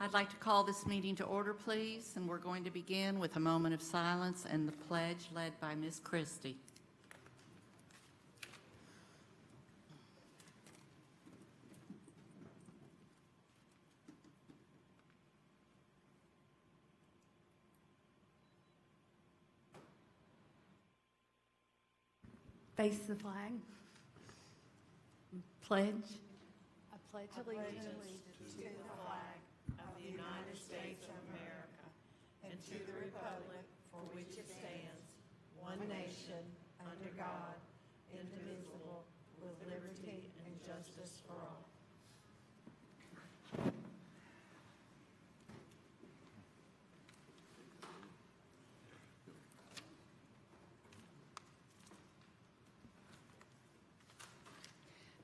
I'd like to call this meeting to order, please, and we're going to begin with a moment of silence and the pledge led by Ms. Christie. Face the flag. Pledge. I pledge allegiance to the flag of the United States of America and to the republic for which it stands, one nation, under God, indivisible, with liberty and justice for all.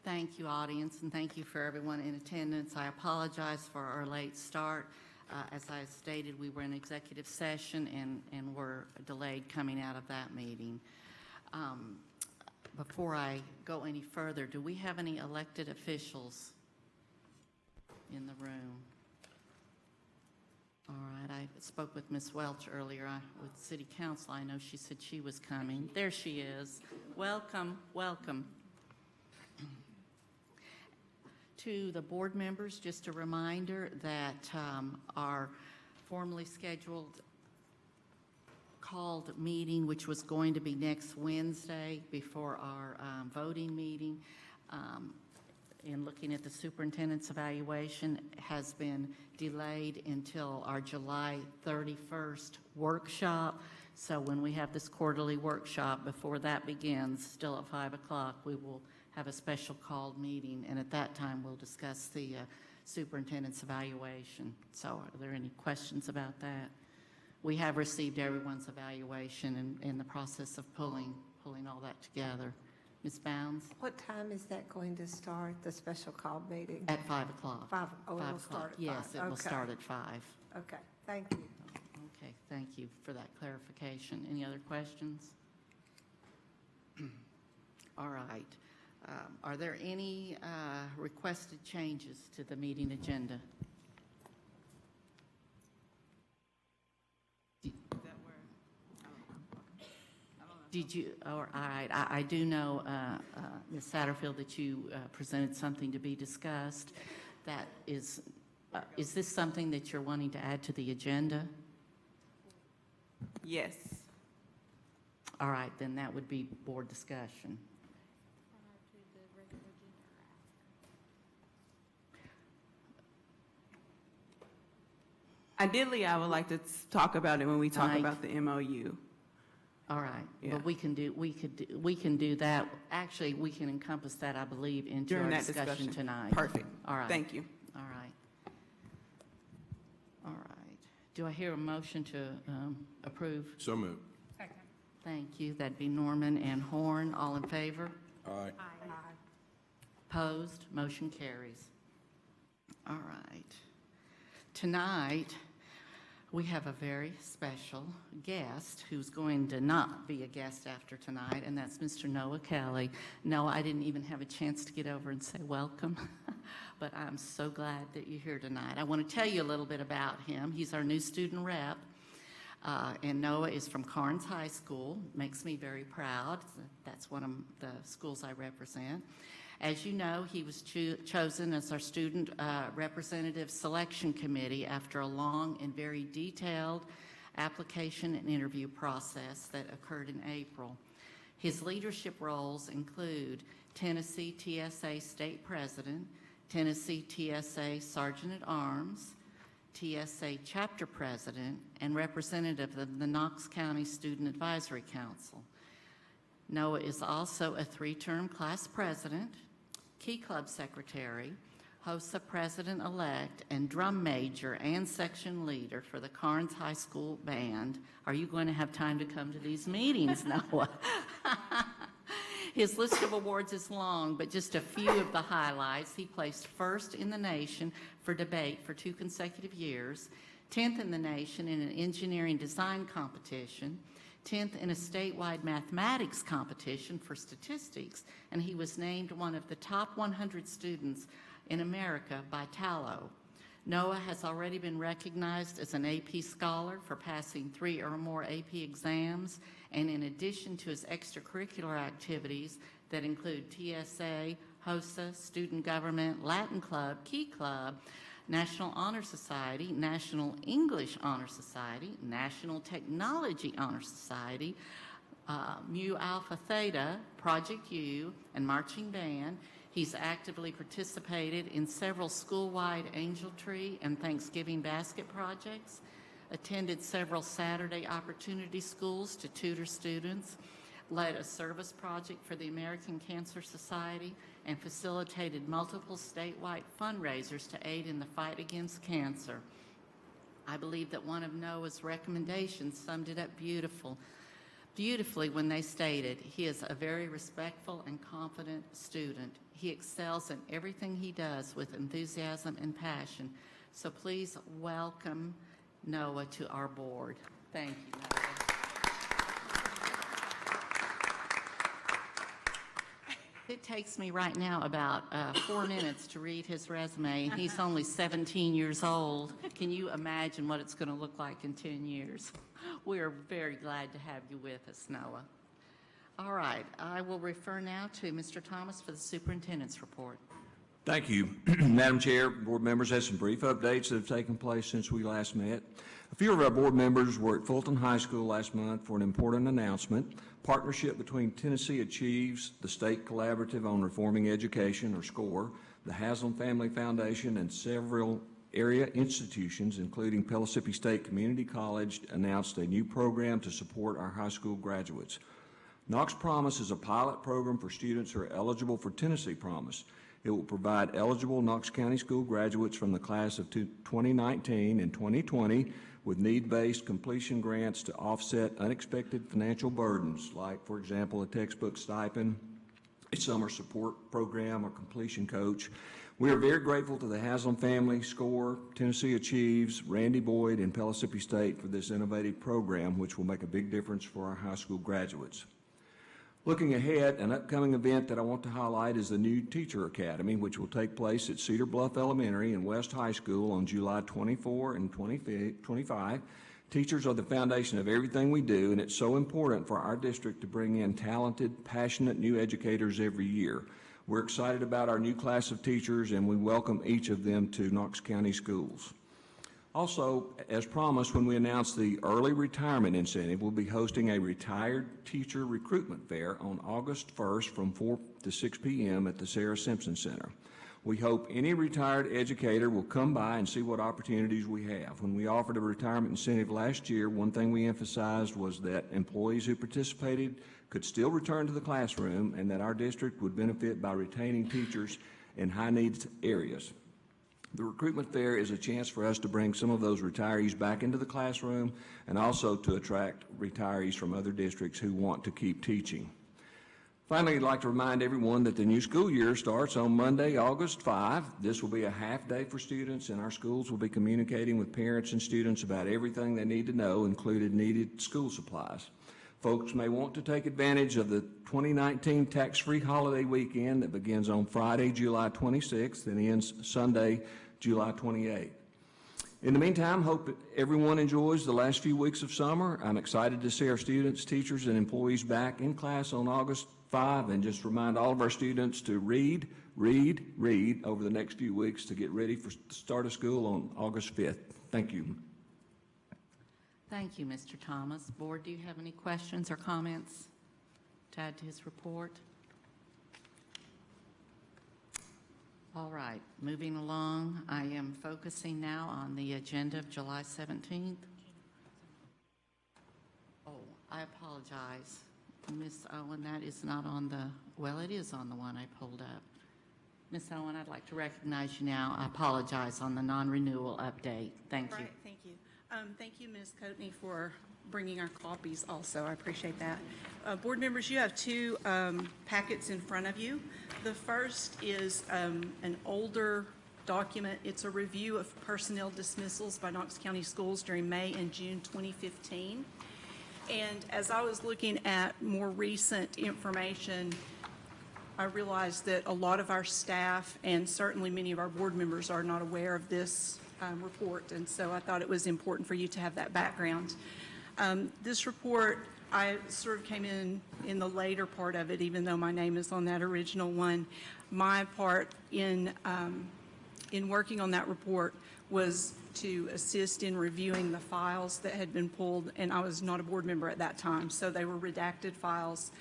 Thank you, audience, and thank you for everyone in attendance. I apologize for our late start. As I stated, we were in executive session and were delayed coming out of that meeting. Before I go any further, do we have any elected officials in the room? All right, I spoke with Ms. Welch earlier with City Council. I know she said she was coming. There she is. Welcome, welcome. To the board members, just a reminder that our formally scheduled called meeting, which was going to be next Wednesday before our voting meeting, in looking at the superintendent's evaluation, has been delayed until our July 31st workshop. So when we have this quarterly workshop, before that begins, still at 5 o'clock, we will have a special called meeting, and at that time we'll discuss the superintendent's evaluation. So are there any questions about that? We have received everyone's evaluation and in the process of pulling all that together. Ms. Bounds? What time is that going to start, the special call meeting? At 5 o'clock. 5, oh, it will start at 5. Yes, it will start at 5. Okay, thank you. Okay, thank you for that clarification. Any other questions? All right. Are there any requested changes to the meeting agenda? Did you, all right, I do know, Ms. Satterfield, that you presented something to be discussed. That is this something that you're wanting to add to the agenda? Yes. All right, then that would be board discussion. Ideally, I would like to talk about it when we talk about the MOU. All right, Yeah. but we can do that. Actually, we can encompass that, I believe, into During our that discussion tonight. Perfect. All right. Thank you. All right. All right. Do I hear a motion to approve? So moved. Second. Thank you. That'd be Norman and Horn. All in favor? Aye. Opposed? Motion carries. All right. Tonight, we have a very special guest who's going to not be a guest after tonight, and that's Mr. Noah Kelly. Noah, I didn't even have a chance to get over and say welcome, but I'm so glad that you're here tonight. I want to tell you a little bit about him. He's our new student rep, and Noah is from Carnes High School. Makes me very proud. That's one of the schools I represent. As you know, he was chosen as our student representative selection committee after a long and very detailed application and interview process that occurred in April. His leadership roles include Tennessee TSA State President, Tennessee TSA Sergeant at Arms, TSA Chapter President, and representative of the Knox County Student Advisory Council. Noah is also a 3-term class president, Key Club Secretary, HOSA President-elect, and drum major and section leader for the Carnes High School Band. Are you going to have time to come to these meetings, Noah? His list of awards is long, but just a few of the highlights. He placed first in the nation for debate for 2 consecutive years, 10th in the nation in an engineering design competition, 10th in a statewide mathematics competition for statistics, and he was named one of the top 100 students in America by Tallo. Noah has already been recognized as an AP Scholar for passing 3 or more AP exams, and in addition to his extracurricular activities that include TSA, HOSA, Student Government, Latin Club, Key Club, National Honor Society, National English Honor Society, National Technology Honor Society, Mu Alpha Theta, Project U, and Marching Band. He's actively participated in several school-wide Angel Tree and Thanksgiving basket projects, attended several Saturday opportunity schools to tutor students, led a service project for the American Cancer Society, and facilitated multiple statewide fundraisers to aid in the fight against cancer. I believe that one of Noah's recommendations summed it up beautifully when they stated, he is a very respectful and confident student. He excels in everything he does with enthusiasm and passion. So please welcome Noah to our board. Thank you, Noah. It takes me right now about 4 minutes to read his resume. He's only 17 years old. Can you imagine what it's going to look like in 10 years? We are very glad to have you with us, Noah. All right, I will refer now to Mr. Thomas for the superintendent's report. Thank you. Madam Chair, board members, had some brief updates that have taken place since we last met. A few of our board members were at Fulton High School last month for an important announcement. Partnership between Tennessee Achieves, the State Collaborative on Reforming Education, or SCORE, the Haslam Family Foundation, and several area institutions, including Pellissippi State Community College, announced a new program to support our high school graduates. Knox Promise is a pilot program for students who are eligible for Tennessee Promise. It will provide eligible Knox County School graduates from the class of 2019 and 2020 with need-based completion grants to offset unexpected financial burdens, like, for example, a textbook stipend, a summer support program, or completion coach. We are very grateful to the Haslam family, SCORE, Tennessee Achieves, Randy Boyd, and Pellissippi State for this innovative program, which will make a big difference for our high school graduates. Looking ahead, an upcoming event that I want to highlight is the new Teacher Academy, which will take place at Cedar Bluff Elementary and West High School on July 24 and 25. Teachers are the foundation of everything we do, and it's so important for our district to bring in talented, passionate new educators every year. We're excited about our new class of teachers, and we welcome each of them to Knox County Schools. Also, as promised, when we announced the early retirement incentive, we'll be hosting a retired teacher recruitment fair on August 1st from 4 to 6 p.m. at the Sarah Simpson Center. We hope any retired educator will come by and see what opportunities we have. When we offered a retirement incentive last year, one thing we emphasized was that employees who participated could still return to the classroom and that our district would benefit by retaining teachers in high-needs areas. The recruitment fair is a chance for us to bring some of those retirees back into the classroom and also to attract retirees from other districts who want to keep teaching. Finally, I'd like to remind everyone that the new school year starts on Monday, August 5. This will be a half day for students, and our schools will be communicating with parents and students about everything they need to know, including needed school supplies. Folks may want to take advantage of the 2019 tax-free holiday weekend that begins on Friday, July 26th and ends Sunday, July 28th. In the meantime, hope everyone enjoys the last few weeks of summer. I'm excited to see our students, teachers, and employees back in class on August 5, and just remind all of our students to read over the next few weeks to get ready for the start of school on August 5th. Thank you. Thank you, Mr. Thomas. Board, do you have any questions or comments to add to his report? All right, moving along, I am focusing now on the agenda of July 17th. Oh, I apologize. Ms. Owen, that is not on the, well, it is on the one I pulled up. Ms. Owen, I'd like to recognize you now. I apologize on the non-renewal update. Thank you. Right, thank you. Thank you, Ms. Courtney, for bringing our copies also. I appreciate that. Board members, you have two packets in front of you. The first is an older document. It's a review of personnel dismissals by Knox County Schools during May and June 2015. And as I was looking at more recent information, I realized that a lot of our staff and certainly many of our board members are not aware of this report, and so I thought it was important for you to have that background. This report, I sort of came in the later part of it, even though my name is on that original one. My part in working on that report was to assist in reviewing the files that had been pulled, and I was not a board member at that time, so they were redacted files,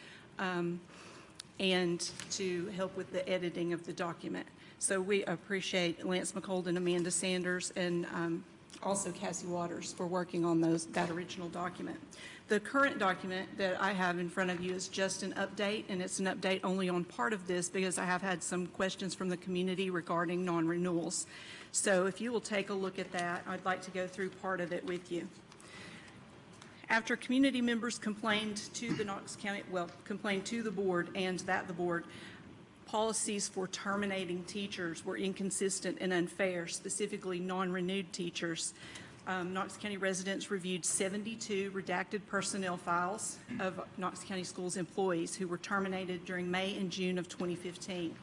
and to help with the editing of the document. So we appreciate Lance McCold and Amanda Sanders, and also Cassie Waters for working on that original document. The current document that I have in front of you is just an update, and it's an update only on part of this because I have had some questions from the community regarding non-renewals. So if you will take a look at that, I'd like to go through part of it with you. After community members complained to the complained to the board and that the board policies for terminating teachers were inconsistent and unfair, specifically non-renewed teachers. Knox County residents reviewed 72 redacted personnel files of Knox County Schools employees who were terminated during May and June of 2015.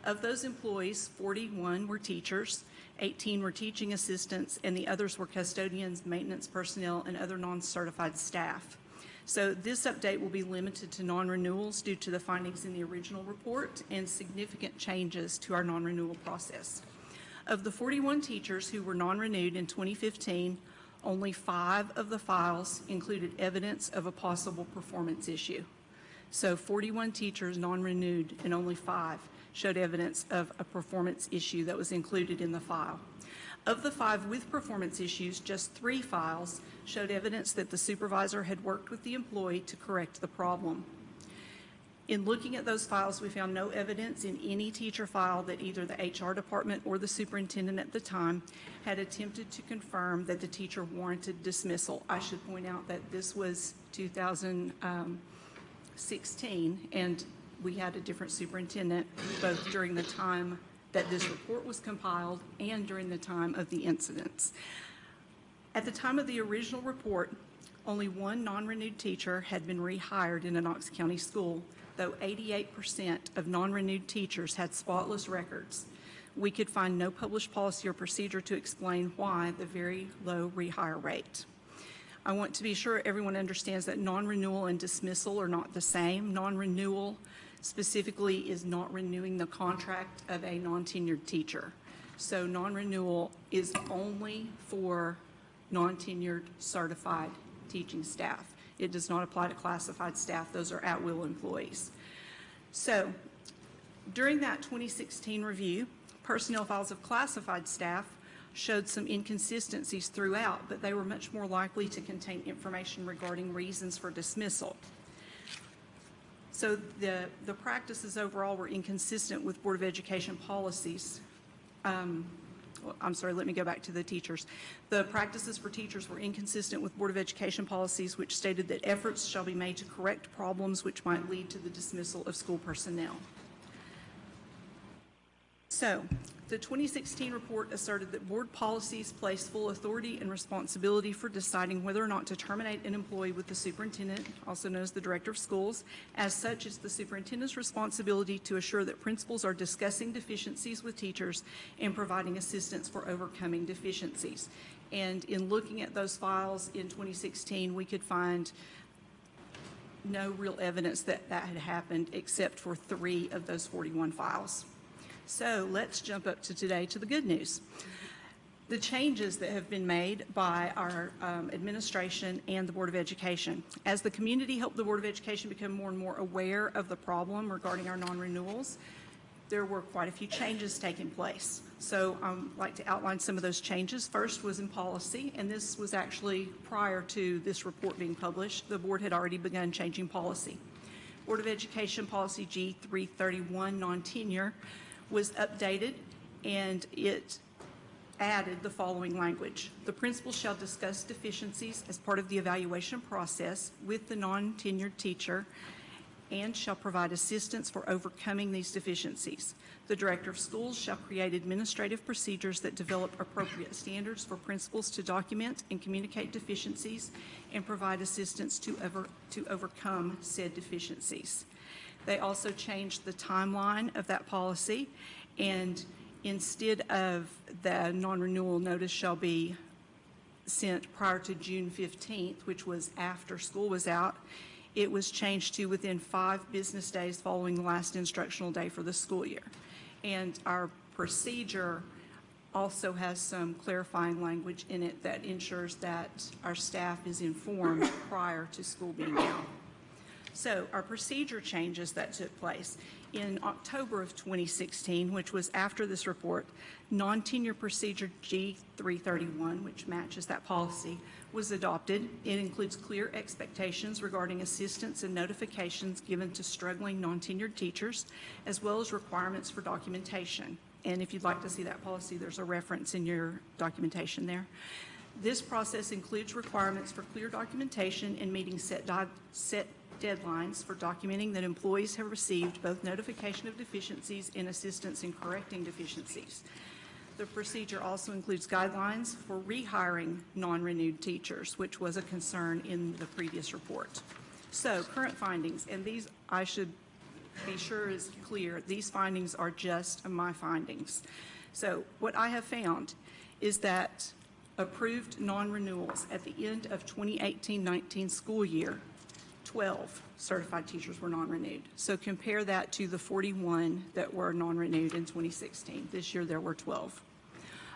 Of those employees, 41 were teachers, 18 were teaching assistants, and the others were custodians, maintenance personnel, and other non-certified staff. So this update will be limited to non-renewals due to the findings in the original report and significant changes to our non-renewal process. Of the 41 teachers who were non-renewed in 2015, only 5 of the files included evidence of a possible performance issue. So 41 teachers non-renewed and only 5 showed evidence of a performance issue that was included in the file. Of the 5 with performance issues, just 3 files showed evidence that the supervisor had worked with the employee to correct the problem. In looking at those files, we found no evidence in any teacher file that either the HR department or the superintendent at the time had attempted to confirm that the teacher warranted dismissal. I should point out that this was 2016, and we had a different superintendent both during the time that this report was compiled and during the time of the incidents. At the time of the original report, only 1 non-renewed teacher had been rehired in a Knox County school, though 88% of non-renewed teachers had spotless records. We could find no published policy or procedure to explain why the very low rehire rate. I want to be sure everyone understands that non-renewal and dismissal are not the same. Non-renewal specifically is not renewing the contract of a non-tenured teacher. So non-renewal is only for non-tenured certified teaching staff. It does not apply to classified staff. Those are at-will employees. So during that 2016 review, personnel files of classified staff showed some inconsistencies throughout, but they were much more likely to contain information regarding reasons for dismissal. So the practices overall were inconsistent with Board of Education policies. I'm sorry, let me go back to the teachers. The practices for teachers were inconsistent with Board of Education policies, which stated that efforts shall be made to correct problems which might lead to the dismissal of school personnel. So the 2016 report asserted that board policies place full authority and responsibility for deciding whether or not to terminate an employee with the superintendent, also known as the director of schools. As such, it's the superintendent's responsibility to assure that principals are discussing deficiencies with teachers and providing assistance for overcoming deficiencies. And in looking at those files in 2016, we could find no real evidence that that had happened except for 3 of those 41 files. So let's jump up to today to the good news. The changes that have been made by our administration and the Board of Education. As the community helped the Board of Education become more and more aware of the problem regarding our non-renewals, there were quite a few changes taking place. So I'd like to outline some of those changes. First was in policy, and this was actually prior to this report being published. The board had already begun changing policy. Board of Education Policy G331, non-tenure, was updated, and it added the following language. The principal shall discuss deficiencies as part of the evaluation process with the non-tenured teacher and shall provide assistance for overcoming these deficiencies. The director of schools shall create administrative procedures that develop appropriate standards for principals to document and communicate deficiencies and provide assistance to overcome said deficiencies. They also changed the timeline of that policy, and instead of the non-renewal notice shall be sent prior to June 15th, which was after school was out, it was changed to within 5 business days following the last instructional day for the school year. And our procedure also has some clarifying language in it that ensures that our staff is informed prior to school being out. So our procedure changes that took place. In October of 2016, which was after this report, non-tenure procedure G331, which matches that policy, was adopted. It includes clear expectations regarding assistance and notifications given to struggling non-tenured teachers, as well as requirements for documentation. And if you'd like to see that policy, there's a reference in your documentation there. This process includes requirements for clear documentation and meeting set deadlines for documenting that employees have received both notification of deficiencies and assistance in correcting deficiencies. The procedure also includes guidelines for rehiring non-renewed teachers, which was a concern in the previous report. So current findings, and these I should be sure is clear, these findings are just my findings. So what I have found is that approved non-renewals at the end of 2018-19 school year, 12 certified teachers were non-renewed. So compare that to the 41 that were non-renewed in 2016. This year there were 12.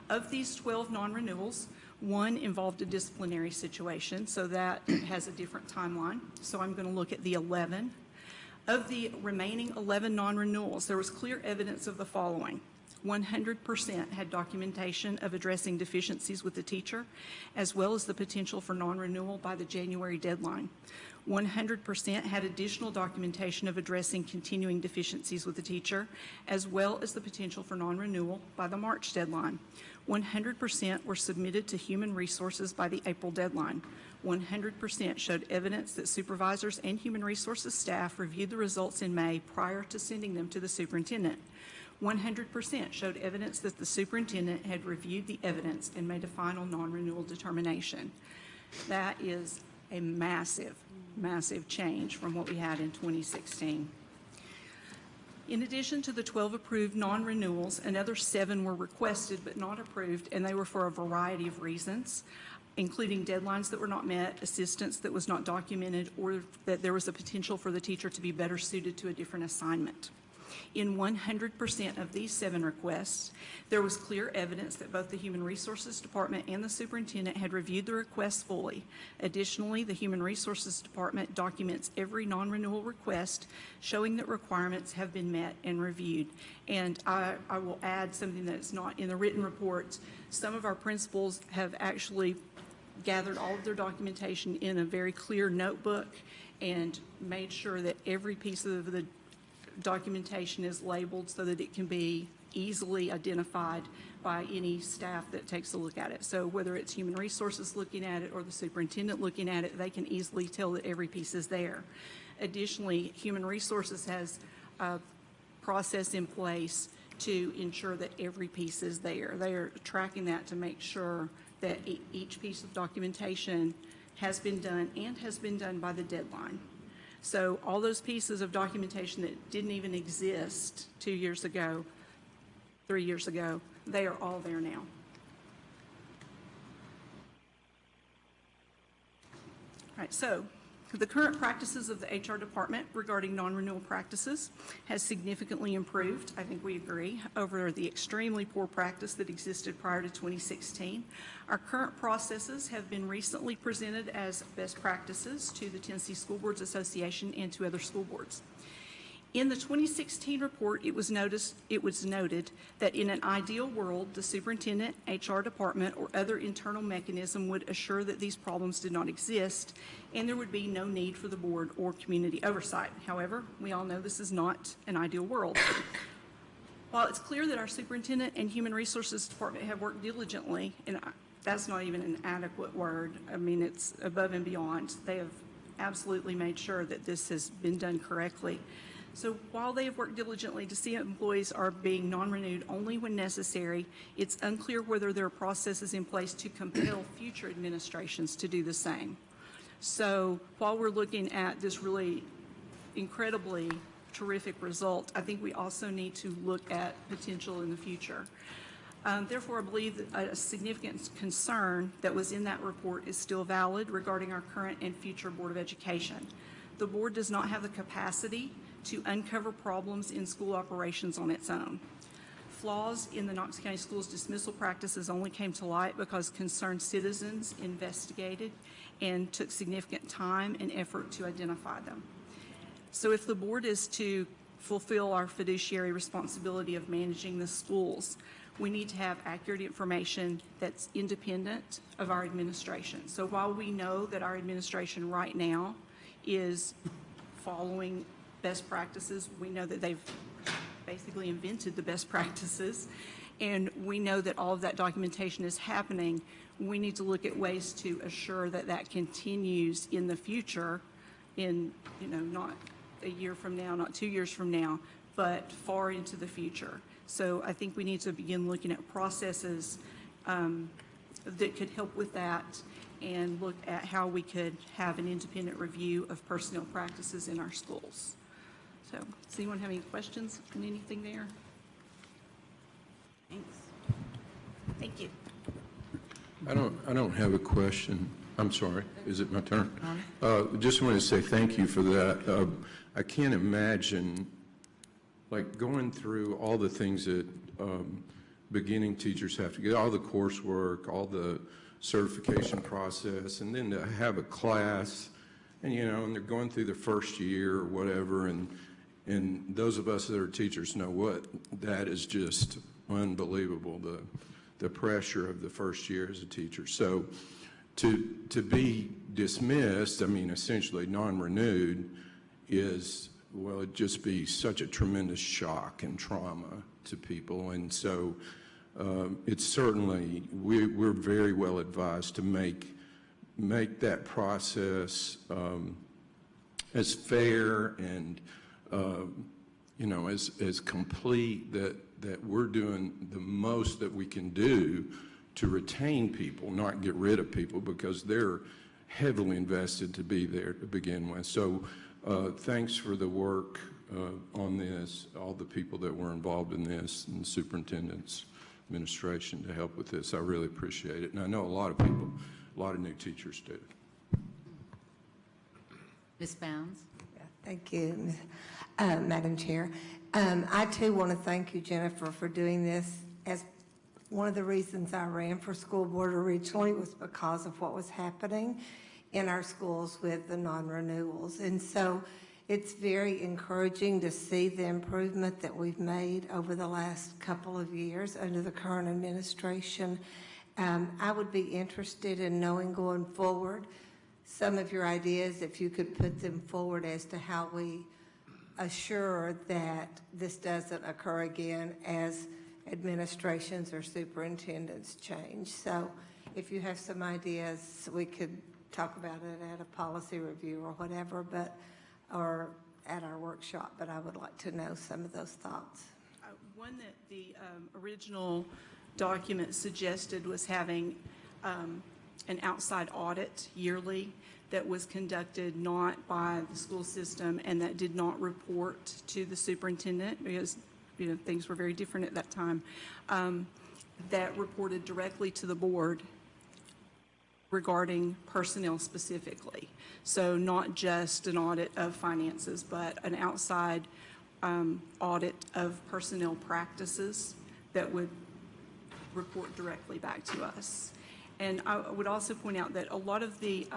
Of these 12 non-renewals, 1 involved a disciplinary situation, so that has a different timeline. So I'm going to look at the 11. Of the remaining 11 non-renewals, there was clear evidence of the following. 100% had documentation of addressing deficiencies with the teacher, as well as the potential for non-renewal by the January deadline. 100% had additional documentation of addressing continuing deficiencies with the teacher, as well as the potential for non-renewal by the March deadline. 100% were submitted to Human Resources by the April deadline. 100% showed evidence that supervisors and Human Resources staff reviewed the results in May prior to sending them to the superintendent. 100% showed evidence that the superintendent had reviewed the evidence and made a final non-renewal determination. That is a massive, massive change from what we had in 2016. In addition to the 12 approved non-renewals, another 7 were requested but not approved, and they were for a variety of reasons, including deadlines that were not met, assistance that was not documented, or that there was a potential for the teacher to be better suited to a different assignment. In 100% of these 7 requests, there was clear evidence that both the Human Resources Department and the superintendent had reviewed the requests fully. Additionally, the Human Resources Department documents every non-renewal request, showing that requirements have been met and reviewed. And I will add something that's not in the written report. Some of our principals have actually gathered all of their documentation in a very clear notebook and made sure that every piece of the documentation is labeled so that it can be easily identified by any staff that takes a look at it. So whether it's Human Resources looking at it or the superintendent looking at it, they can easily tell that every piece is there. Additionally, Human Resources has a process in place to ensure that every piece is there. They are tracking that to make sure that each piece of documentation has been done and has been done by the deadline. So all those pieces of documentation that didn't even exist 2 years ago, 3 years ago, they are all there now. All right, so the current practices of the HR department regarding non-renewal practices has significantly improved, I think we agree, over the extremely poor practice that existed prior to 2016. Our current processes have been recently presented as best practices to the Tennessee School Boards Association and to other school boards. In the 2016 report, it was noted that in an ideal world, the superintendent, HR department, or other internal mechanism would assure that these problems did not exist, and there would be no need for the board or community oversight. However, we all know this is not an ideal world. While it's clear that our superintendent and Human Resources Department have worked diligently, and that's not even an adequate word, I mean, it's above and beyond, they have absolutely made sure that this has been done correctly. So while they have worked diligently to see employees are being non-renewed only when necessary, it's unclear whether there are processes in place to compel future administrations to do the same. So while we're looking at this really incredibly terrific result, I think we also need to look at potential in the future. Therefore, I believe that a significant concern that was in that report is still valid regarding our current and future Board of Education. The board does not have the capacity to uncover problems in school operations on its own. Flaws in the Knox County Schools dismissal practices only came to light because concerned citizens investigated and took significant time and effort to identify them. So if the board is to fulfill our fiduciary responsibility of managing the schools, we need to have accurate information that's independent of our administration. So while we know that our administration right now is following best practices, we know that they've basically invented the best practices, and we know that all of that documentation is happening. We need to look at ways to assure that that continues in the future, in, not a year from now, not 2 years from now, but far into the future. So I think we need to begin looking at processes that could help with that, and look at how we could have an independent review of personnel practices in our schools. So, does anyone have any questions on anything there? Thanks. Thank you. I don't have a question. I'm sorry. Is it my turn? Just want to say thank you for that. I can't imagine, like, going through all the things that beginning teachers have to get, all the coursework, all the certification process, and then to have a class, and and they're going through the first year or whatever, and those of us that are teachers know what that is, just unbelievable, the pressure of the first year as a teacher. So to be dismissed, I mean, essentially non-renewed, is, well, it'd just be such a tremendous shock and trauma to people. And so it's certainly, we're very well advised to make that process as fair and as complete, that we're doing the most that we can do to retain people, not get rid of people, because they're heavily invested to be there to begin with. So thanks for the work on this, all the people that were involved in this, and the superintendent's administration to help with this. I really appreciate it. And I know a lot of people, a lot of new teachers do. Ms. Bounds? Yeah, thank you, Madam Chair. I too want to thank you, Jennifer, for doing this. As one of the reasons I ran for school board originally was because of what was happening in our schools with the non-renewals. And so it's very encouraging to see the improvement that we've made over the last couple of years under the current administration. I would be interested in knowing going forward some of your ideas, if you could put them forward, as to how we assure that this doesn't occur again as administrations or superintendents change. So if you have some ideas, we could talk about it at a policy review or whatever, or at our workshop, but I would like to know some of those thoughts. One that the original document suggested was having an outside audit yearly that was conducted not by the school system and that did not report to the superintendent, because things were very different at that time, that reported directly to the board regarding personnel specifically. So not just an audit of finances, but an outside audit of personnel practices that would report directly back to us. And I would also point out that a lot of the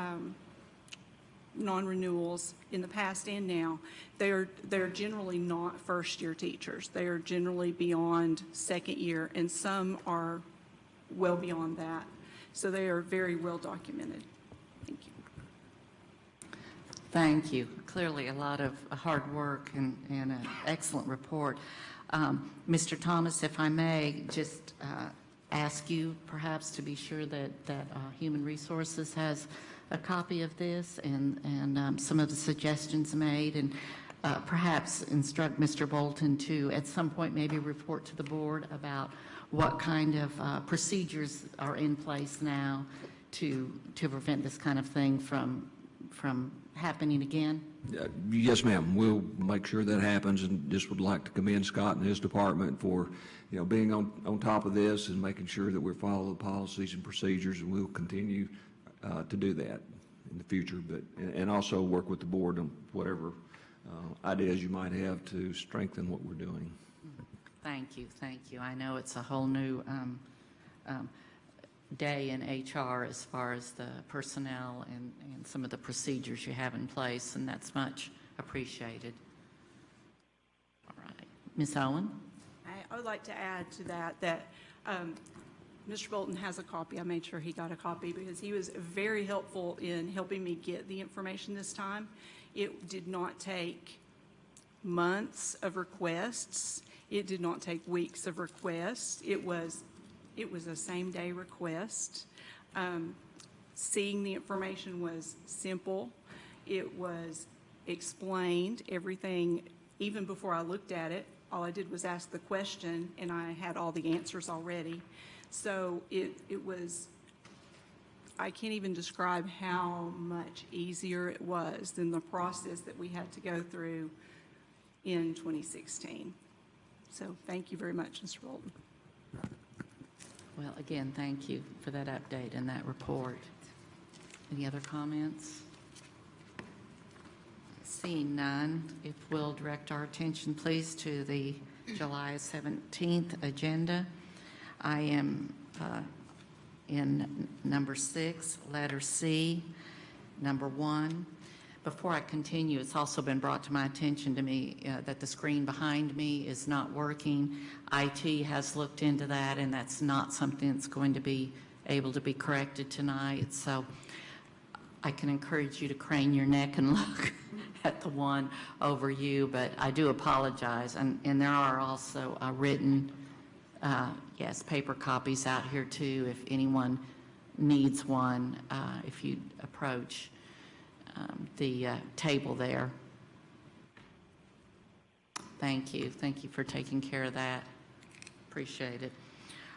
non-renewals in the past and now, they're generally not first-year teachers. They are generally beyond second year, and some are well beyond that. So they are very well documented. Thank you. Thank you. Clearly a lot of hard work and an excellent report. Mr. Thomas, if I may just ask you perhaps to be sure that Human Resources has a copy of this and some of the suggestions made, and perhaps instruct Mr. Bolton to at some point maybe report to the board about what kind of procedures are in place now to prevent this kind of thing from happening again? Yes, ma'am. We'll make sure that happens, and just would like to commend Scott and his department for, being on top of this and making sure that we're following the policies and procedures, and we'll continue to do that in the future, and also work with the board on whatever ideas you might have to strengthen what we're doing. Thank you, thank you. I know it's a whole new day in HR as far as the personnel and some of the procedures you have in place, and that's much appreciated. All right. Ms. Owen? I would like to add to that Mr. Bolton has a copy. I made sure he got a copy because he was very helpful in helping me get the information this time. It did not take months of requests. It did not take weeks of requests. It was a same-day request. Seeing the information was simple. It was explained, everything, even before I looked at it. All I did was ask the question, and I had all the answers already. So it was, I can't even describe how much easier it was than the process that we had to go through in 2016. So thank you very much, Mr. Bolton. Well, again, thank you for that update and that report. Any other comments? Seeing none, if we'll direct our attention, please, to the July 17th agenda. I am in number 6, letter C, number 1. Before I continue, it's also been brought to my attention that the screen behind me is not working. IT has looked into that, and that's not something that's going to be able to be corrected tonight. So I can encourage you to crane your neck and look at the one over you, but I do apologize. And there are also written, paper copies out here too, if anyone needs one, if you approach the table there. Thank you. Thank you for taking care of that. Appreciate it.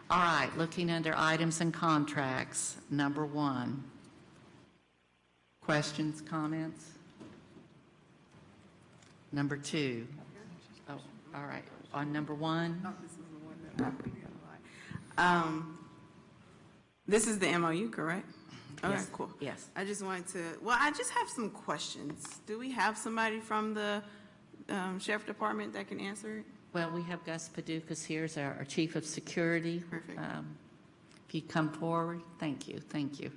All right, looking under items and contracts, number 1. Questions, comments? Number 2. Oh, all right. On number 1? This is the one that this is the MOU, correct? Okay, Yes. cool. Yes. I just wanted to, I just have some questions. Do we have somebody from the Sheriff Department that can answer it? Well, we have Gus Paducas here as our Chief of Security. Perfect. If you come forward, thank you, thank you.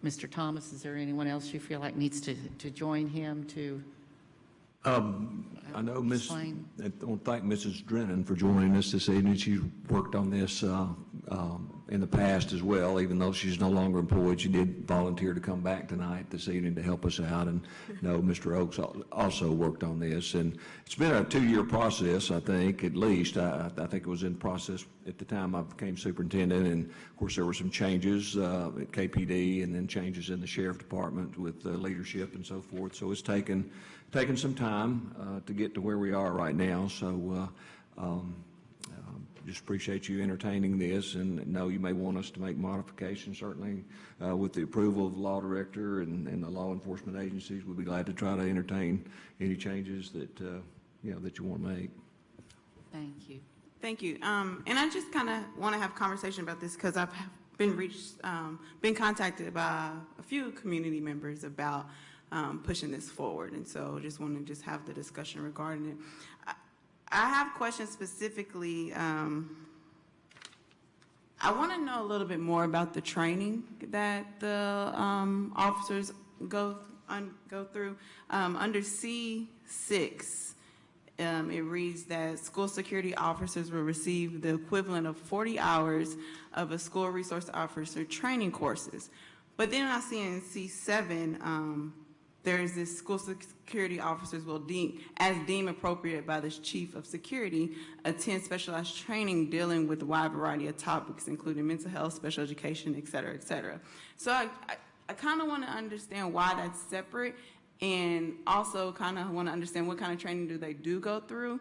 Mr. Thomas, is there anyone else you feel like needs to join him to I know explain? I want to thank Mrs. Drennan for joining us this evening. She's worked on this in the past as well, even though she's no longer employed. She did volunteer to come back tonight this evening to help us out, and Mr. Oakes also worked on this. And it's been a 2-year process, I think, at least. I think it was in process at the time I became superintendent, and of course there were some changes at KPD and then changes in the Sheriff Department with leadership and so forth. So it's taken some time to get to where we are right now. So just appreciate you entertaining this, and know you may want us to make modifications, certainly with the approval of the law director and the law enforcement agencies. We'd be glad to try to entertain any changes that that you want to make. Thank you. Thank you. And I just kind of want to have a conversation about this because I've been contacted by a few community members about pushing this forward, and so just want to have the discussion regarding it. I have questions specifically. I want to know a little bit more about the training that the officers go through. Under C6, it reads that school security officers will receive the equivalent of 40 hours of a school resource officer training courses. But then I see in C7, there's this school security officers will deem appropriate by the chief of security, attend specialized training dealing with a wide variety of topics, including mental health, special education, et cetera, et cetera. So I kind of want to understand why that's separate, and also kind of want to understand what kind of training do they go through.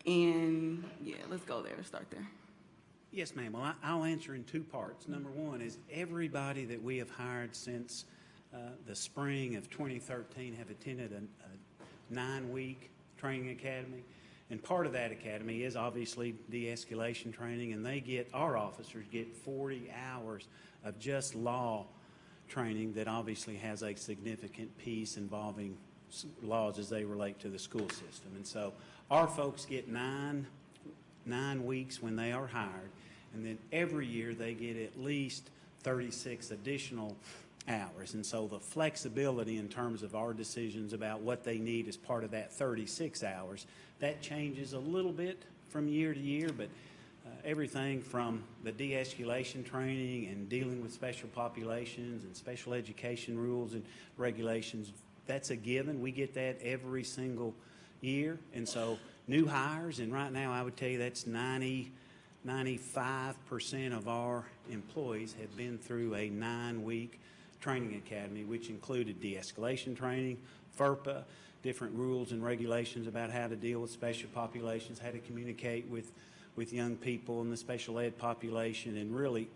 And yeah, let's go there, start there. Yes, ma'am. Well, I'll answer in 2 parts. Number 1 is everybody that we have hired since the spring of 2013 have attended a 9-week training academy. And part of that academy is obviously de-escalation training, and our officers get 40 hours of just law training that obviously has a significant piece involving laws as they relate to the school system. And so our folks get nine weeks when they are hired, and then every year they get at least 36 additional hours. And so the flexibility in terms of our decisions about what they need as part of that 36 hours, that changes a little bit from year to year, but everything from the de-escalation training and dealing with special populations and special education rules and regulations, that's a given. We get that every single year. And so new hires, and right now I would tell you that's 95% of our employees have been through a 9-week training academy, which included de-escalation training, FERPA, different rules and regulations about how to deal with special populations, how to communicate with young people in the special ed population, and really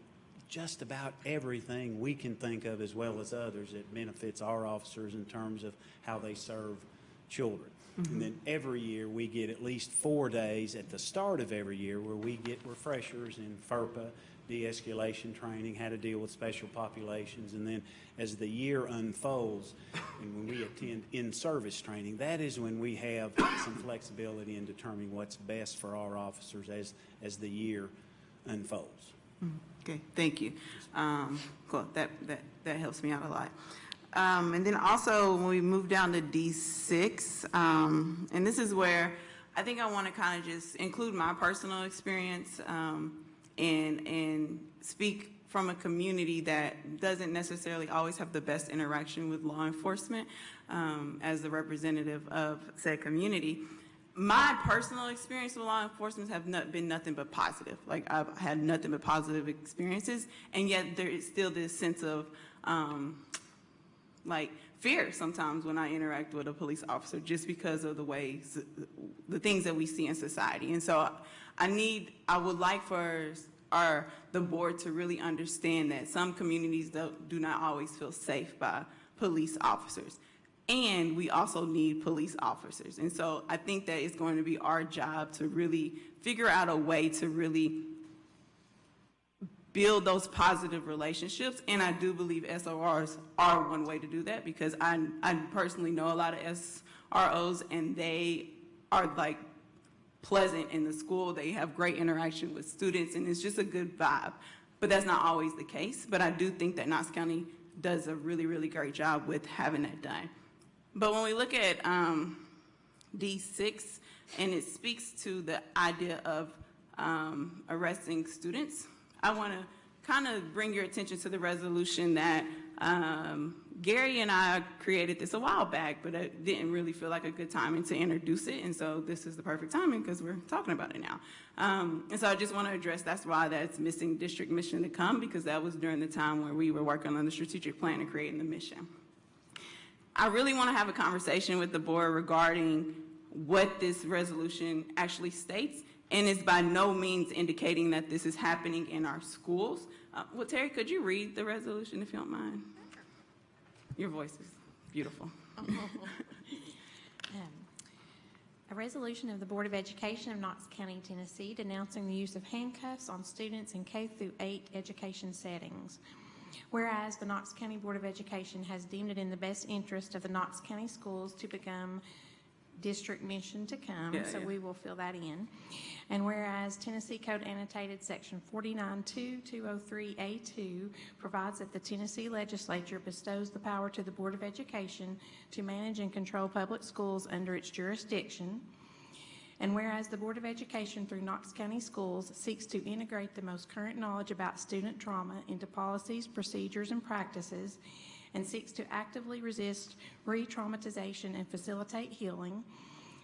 just about everything we can think of as well as others that benefits our officers in terms of how they serve children. Mm-hmm. And then every year we get at least 4 days at the start of every year where we get refreshers in FERPA, de-escalation training, how to deal with special populations. And then as the year unfolds and when we attend in-service training, that is when we have some flexibility in determining what's best for our officers as the year unfolds. Okay, thank you. Cool, that helps me out a lot. And then also when we move down to D6, and this is where I think I want to kind of just include my personal experience and speak from a community that doesn't necessarily always have the best interaction with law enforcement as the representative of said community. My personal experience with law enforcement have been nothing but positive. Like, I've had nothing but positive experiences, and yet there is still this sense of like fear sometimes when I interact with a police officer, just because of the things that we see in society. And so I would like for the board to really understand that some communities do not always feel safe by police officers. And we also need police officers. And so I think that it's going to be our job to really figure out a way to really build those positive relationships. And I do believe SROs are one way to do that, because I personally know a lot of SROs, and they are like pleasant in the school. They have great interaction with students, and it's just a good vibe. But that's not always the case. But I do think that Knox County does a really, really great job with having that done. But when we look at D6, and it speaks to the idea of arresting students, I want to kind of bring your attention to the resolution that Gary and I created this a while back, but it didn't really feel like a good timing to introduce it, and so this is the perfect timing because we're talking about it now. And so I just want to address that's why that's missing district mission to come, because that was during the time where we were working on the strategic plan and creating the mission. I really want to have a conversation with the board regarding what this resolution actually states, and it's by no means indicating that this is happening in our schools. Well, Terry, could you read the resolution if you don't mind? Your voice is beautiful. A resolution of the Board of Education of Knox County, Tennessee, denouncing the use of handcuffs on students in K-8 education settings. Whereas the Knox County Board of Education has deemed it in the best interest of the Knox County schools to become district mission to come, we will fill that in. And whereas Tennessee Code Annotated Section 492-203A2 provides that the Tennessee Legislature bestows the power to the Board of Education to manage and control public schools under its jurisdiction. And whereas the Board of Education through Knox County Schools seeks to integrate the most current knowledge about student trauma into policies, procedures, and practices, and seeks to actively resist re-traumatization and facilitate healing.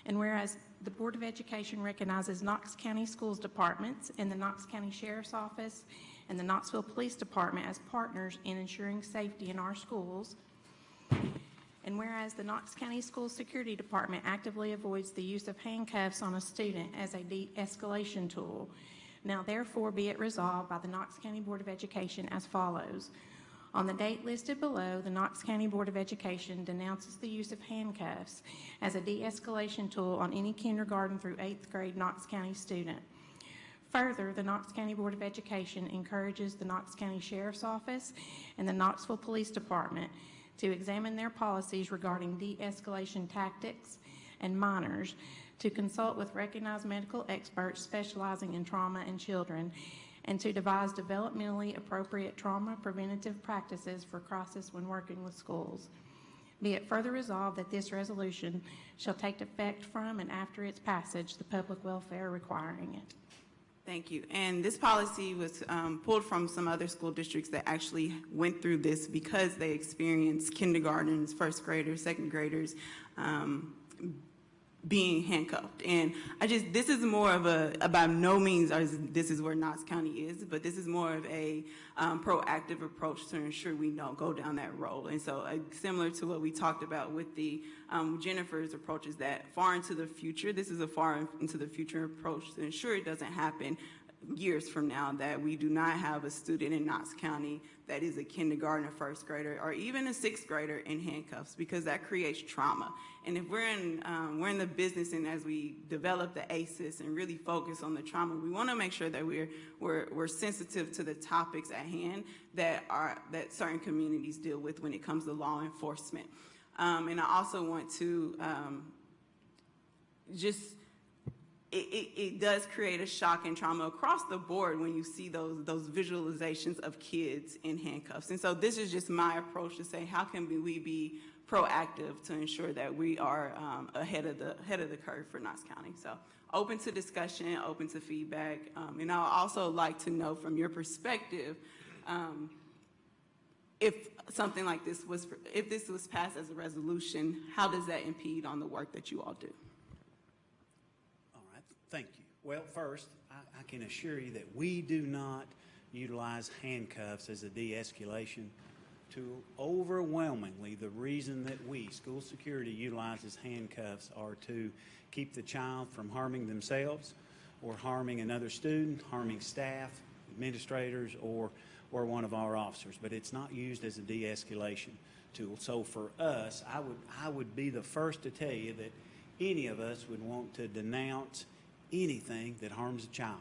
And whereas the Board of Education recognizes Knox County Schools Departments and the Knox County Sheriff's Office and the Knoxville Police Department as partners in ensuring safety in our schools. And whereas the Knox County School Security Department actively avoids the use of handcuffs on a student as a de-escalation tool. Now therefore be it resolved by the Knox County Board of Education as follows. On the date listed below, the Knox County Board of Education denounces the use of handcuffs as a de-escalation tool on any kindergarten through 8th grade Knox County student. Further, the Knox County Board of Education encourages the Knox County Sheriff's Office and the Knoxville Police Department to examine their policies regarding de-escalation tactics and minors, to consult with recognized medical experts specializing in trauma and children, and to devise developmentally appropriate trauma preventative practices for crisis when working with schools. Be it further resolved that this resolution shall take effect from and after its passage, the public welfare requiring it. Thank you. And this policy was pulled from some other school districts that actually went through this because they experienced kindergartens, first graders, second graders being handcuffed. And this is more of by no means this is where Knox County is, but this is more of a proactive approach to ensure we don't go down that road. And so similar to what we talked about with the Jennifer's approach, is that far into the future, this is a far into the future approach to ensure it doesn't happen years from now, that we do not have a student in Knox County that is a kindergarten or first grader or even a sixth grader in handcuffs, because that creates trauma. And if we're in the business, and as we develop the ACES and really focus on the trauma, we want to make sure that we're sensitive to the topics at hand that certain communities deal with when it comes to law enforcement. And I also want to it does create a shock and trauma across the board when you see those visualizations of kids in handcuffs. And so this is just my approach to say, how can we be proactive to ensure that we are ahead of the curve for Knox County? So open to discussion, open to feedback, and I'd also like to know from your perspective, if something like this was passed as a resolution, how does that impede on the work that you all do? Thank you. Well, first, I can assure you that we do not utilize handcuffs as a de-escalation tool. Overwhelmingly, the reason that school security, utilizes handcuffs are to keep the child from harming themselves or harming another student, harming staff, administrators, or one of our officers. But it's not used as a de-escalation tool. So for us, I would be the first to tell you that any of us would want to denounce anything that harms a child.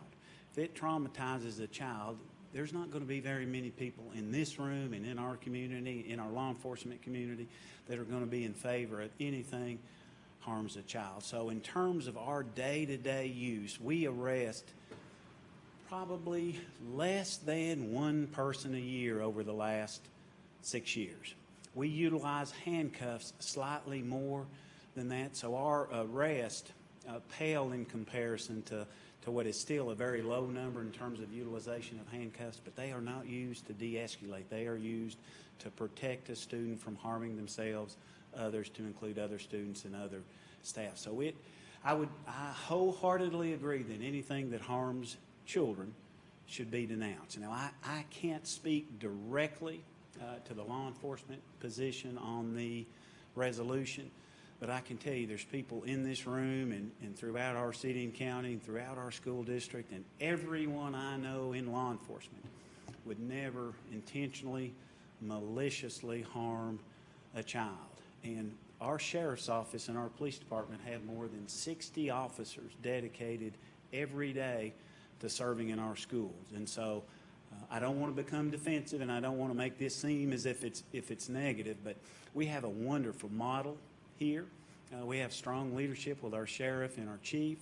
If it traumatizes a child, there's not going to be very many people in this room and in our community, in our law enforcement community, that are going to be in favor of anything harms a child. So in terms of our day-to-day use, we arrest probably less than one person a year over the last 6 years. We utilize handcuffs slightly more than that, so our arrests pale in comparison to what is still a very low number in terms of utilization of handcuffs, but they are not used to de-escalate. They are used to protect a student from harming themselves, others, to include other students and other staff. So I wholeheartedly agree that anything that harms children should be denounced. Now, I can't speak directly to the law enforcement position on the resolution, but I can tell you there's people in this room and throughout our city and county and throughout our school district, and everyone I know in law enforcement would never intentionally, maliciously harm a child. And our sheriff's office and our police department have more than 60 officers dedicated every day to serving in our schools. And so I don't want to become defensive, and I don't want to make this seem as if it's negative, but we have a wonderful model here. We have strong leadership with our sheriff and our chief,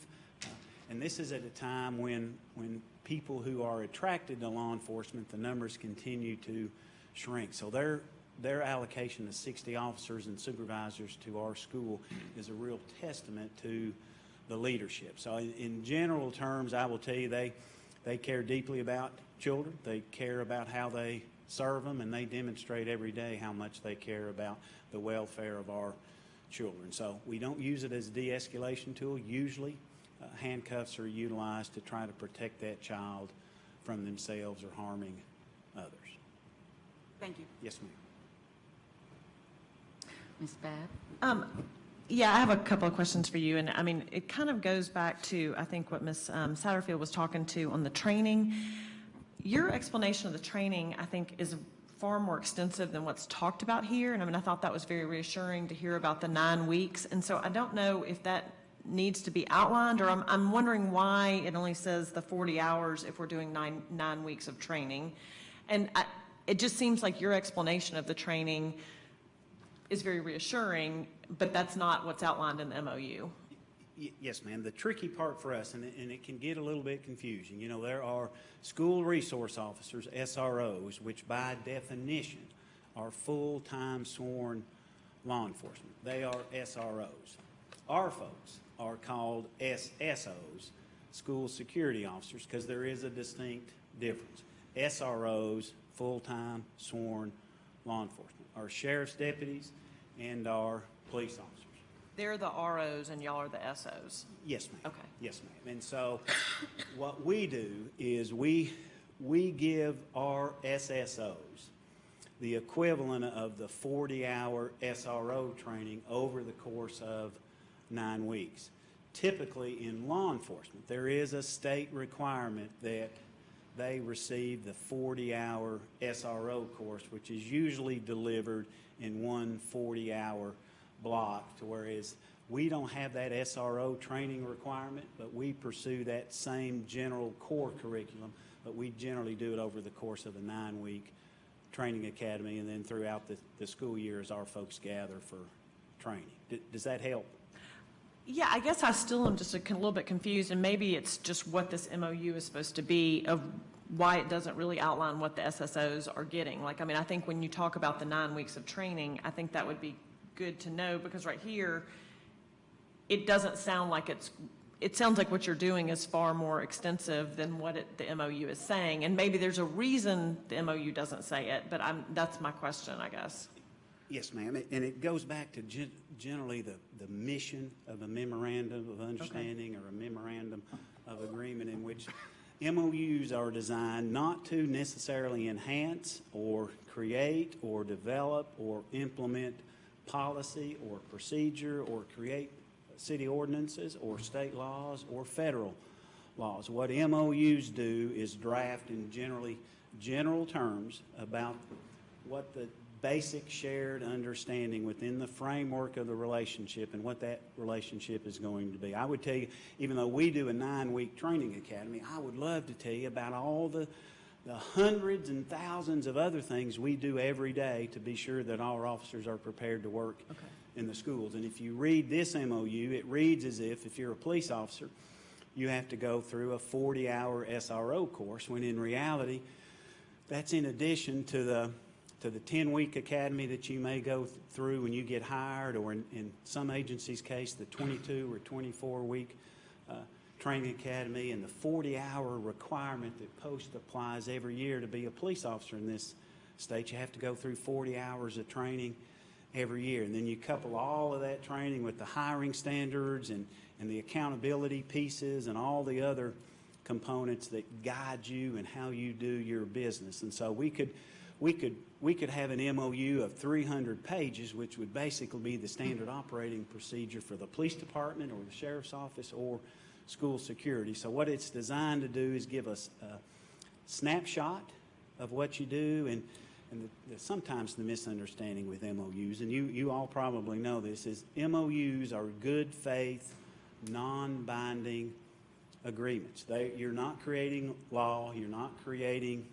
and this is at a time when people who are attracted to law enforcement, the numbers continue to shrink. So their allocation of 60 officers and supervisors to our school is a real testament to the leadership. So in general terms, I will tell you they care deeply about children. They care about how they serve them, and they demonstrate every day how much they care about the welfare of our children. So we don't use it as a de-escalation tool. Usually handcuffs are utilized to try to protect that child from themselves or harming others. Thank you. Yes, ma'am. Ms. Babb? Yeah, I have a couple of questions for you, and I mean, it kind of goes back to, I think, what Ms. Satterfield was talking to on the training. Your explanation of the training, I think, is far more extensive than what's talked about here. And I mean, I thought that was very reassuring to hear about the 9 weeks. And so I don't know if that needs to be outlined, or I'm wondering why it only says the 40 hours if we're doing nine weeks of training. And it just seems like your explanation of the training is very reassuring, but that's not what's outlined in the MOU. Yes, ma'am. The tricky part for us, and it can get a little bit confusing, you know, there are school resource officers, SROs, which by definition are full-time sworn law enforcement. They are SROs. Our folks are called SSOs, school security officers, because there is a distinct difference. SROs, full-time sworn law enforcement, are sheriff's deputies and are police officers. They're the ROs and y'all are the SOs. Yes, ma'am. Okay. Yes, ma'am. And so what we do is we give our SSOs the equivalent of the 40-hour SRO training over the course of 9 weeks. Typically in law enforcement, there is a state requirement that they receive the 40-hour SRO course, which is usually delivered in one 40-hour block, to whereas we don't have that SRO training requirement, but we pursue that same general core curriculum, but we generally do it over the course of a 9-week training academy, and then throughout the school year as our folks gather for training. Does that help? Yeah, I guess I still am just a little bit confused, and maybe it's just what this MOU is supposed to be, of why it doesn't really outline what the SSOs are getting. Like, I mean, I think when you talk about the 9 weeks of training, I think that would be good to know, because right here, it doesn't sound like it sounds like what you're doing is far more extensive than what the MOU is saying. And maybe there's a reason the MOU doesn't say it, but that's my question, I guess. Yes, ma'am. And it goes back to generally the mission of a memorandum of understanding, or a memorandum of agreement, in which MOUs are designed not to necessarily enhance or create or develop or implement policy or procedure or create city ordinances or state laws or federal laws. What MOUs do is draft in general terms about what the basic shared understanding within the framework of the relationship and what that relationship is going to be. I would tell you, even though we do a 9-week training academy, I would love to tell you about all the hundreds and thousands of other things we do every day to be sure that our officers are prepared to work in the schools. And if you read this MOU, it reads as if you're a police officer, you have to go through a 40-hour SRO course, when in reality, that's in addition to the 10-week academy that you may go through when you get hired, or in some agencies' case, the 22 or 24-week training academy, and the 40-hour requirement that Post applies every year to be a police officer in this state. You have to go through 40 hours of training every year. And then you couple all of that training with the hiring standards and the accountability pieces and all the other components that guide you and how you do your business. And so we could have an MOU of 300 pages, which would basically be the standard operating procedure for the police department or the sheriff's office or school security. So what it's designed to do is give us a snapshot of what you do, and sometimes the misunderstanding with MOUs, and you all probably know this, is MOUs are good faith, non-binding agreements. You're not creating law, you're not creating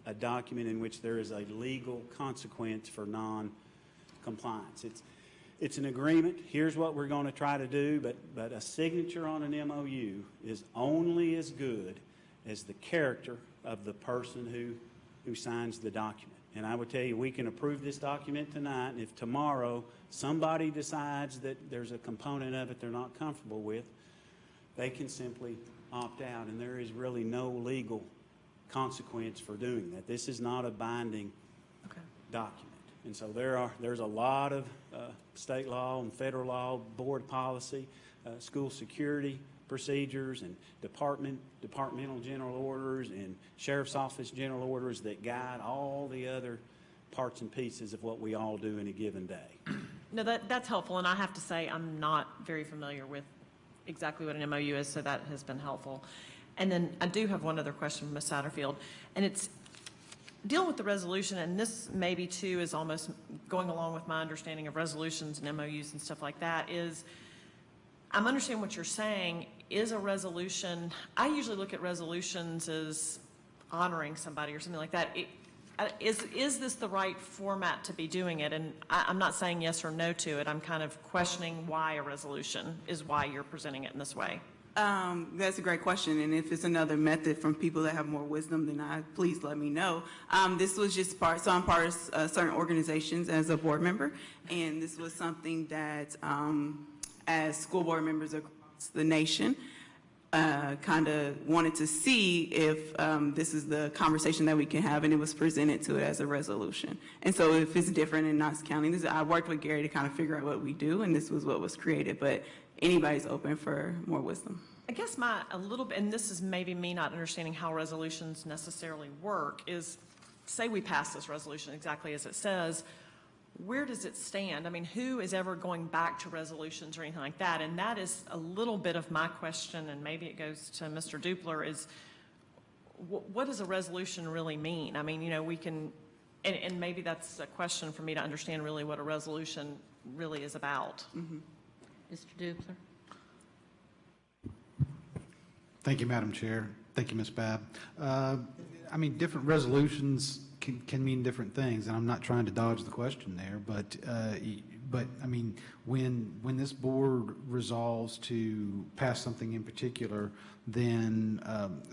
a document in which there is a legal consequence for non-compliance. It's an agreement. Here's what we're going to try to do, but a signature on an MOU is only as good as the character of the person who signs the document. And I would tell you, we can approve this document tonight, and if tomorrow somebody decides that there's a component of it they're not comfortable with, they can simply opt out, and there is really no legal consequence for doing that. This is not a binding document. And so there's a lot of state law and federal law, board policy, school security procedures, and departmental general orders, and sheriff's office general orders that guide all the other parts and pieces of what we all do in a given day. No, that's helpful, and I have to say I'm not very familiar with exactly what an MOU is, so that has been helpful. And then I do have one other question from Ms. Satterfield, and it's, dealing with the resolution, and this maybe too is almost going along with my understanding of resolutions and MOUs and stuff like that, is I'm understanding what you're saying. Is a resolution, I usually look at resolutions as honoring somebody or something like that. Is this the right format to be doing it? And I'm not saying yes or no to it. I'm kind of questioning why a resolution is why you're presenting it in this way. That's a great question, and if it's another method from people that have more wisdom than I, please let me know. This was just so I'm part of certain organizations as a board member, and this was something that, as school board members across the nation, kind of wanted to see if this is the conversation that we can have, and it was presented to it as a resolution. And so if it's different in Knox County, I worked with Gary to kind of figure out what we do, and this was what was created, but anybody's open for more wisdom. I guess a little bit, and this is maybe me not understanding how resolutions necessarily work, is say we pass this resolution exactly as it says, where does it stand? I mean, who is ever going back to resolutions or anything like that? And that is a little bit of my question, and maybe it goes to Mr. Dupler, is what does a resolution really mean? I mean, you know, we can, and maybe that's a question for me to understand really what a resolution really is about. Mm-hmm. Mr. Dupler? Thank you, Madam Chair. Thank you, Ms. Babb. I mean, different resolutions can mean different things, and I'm not trying to dodge the question there, but I mean, when this board resolves to pass something in particular, then,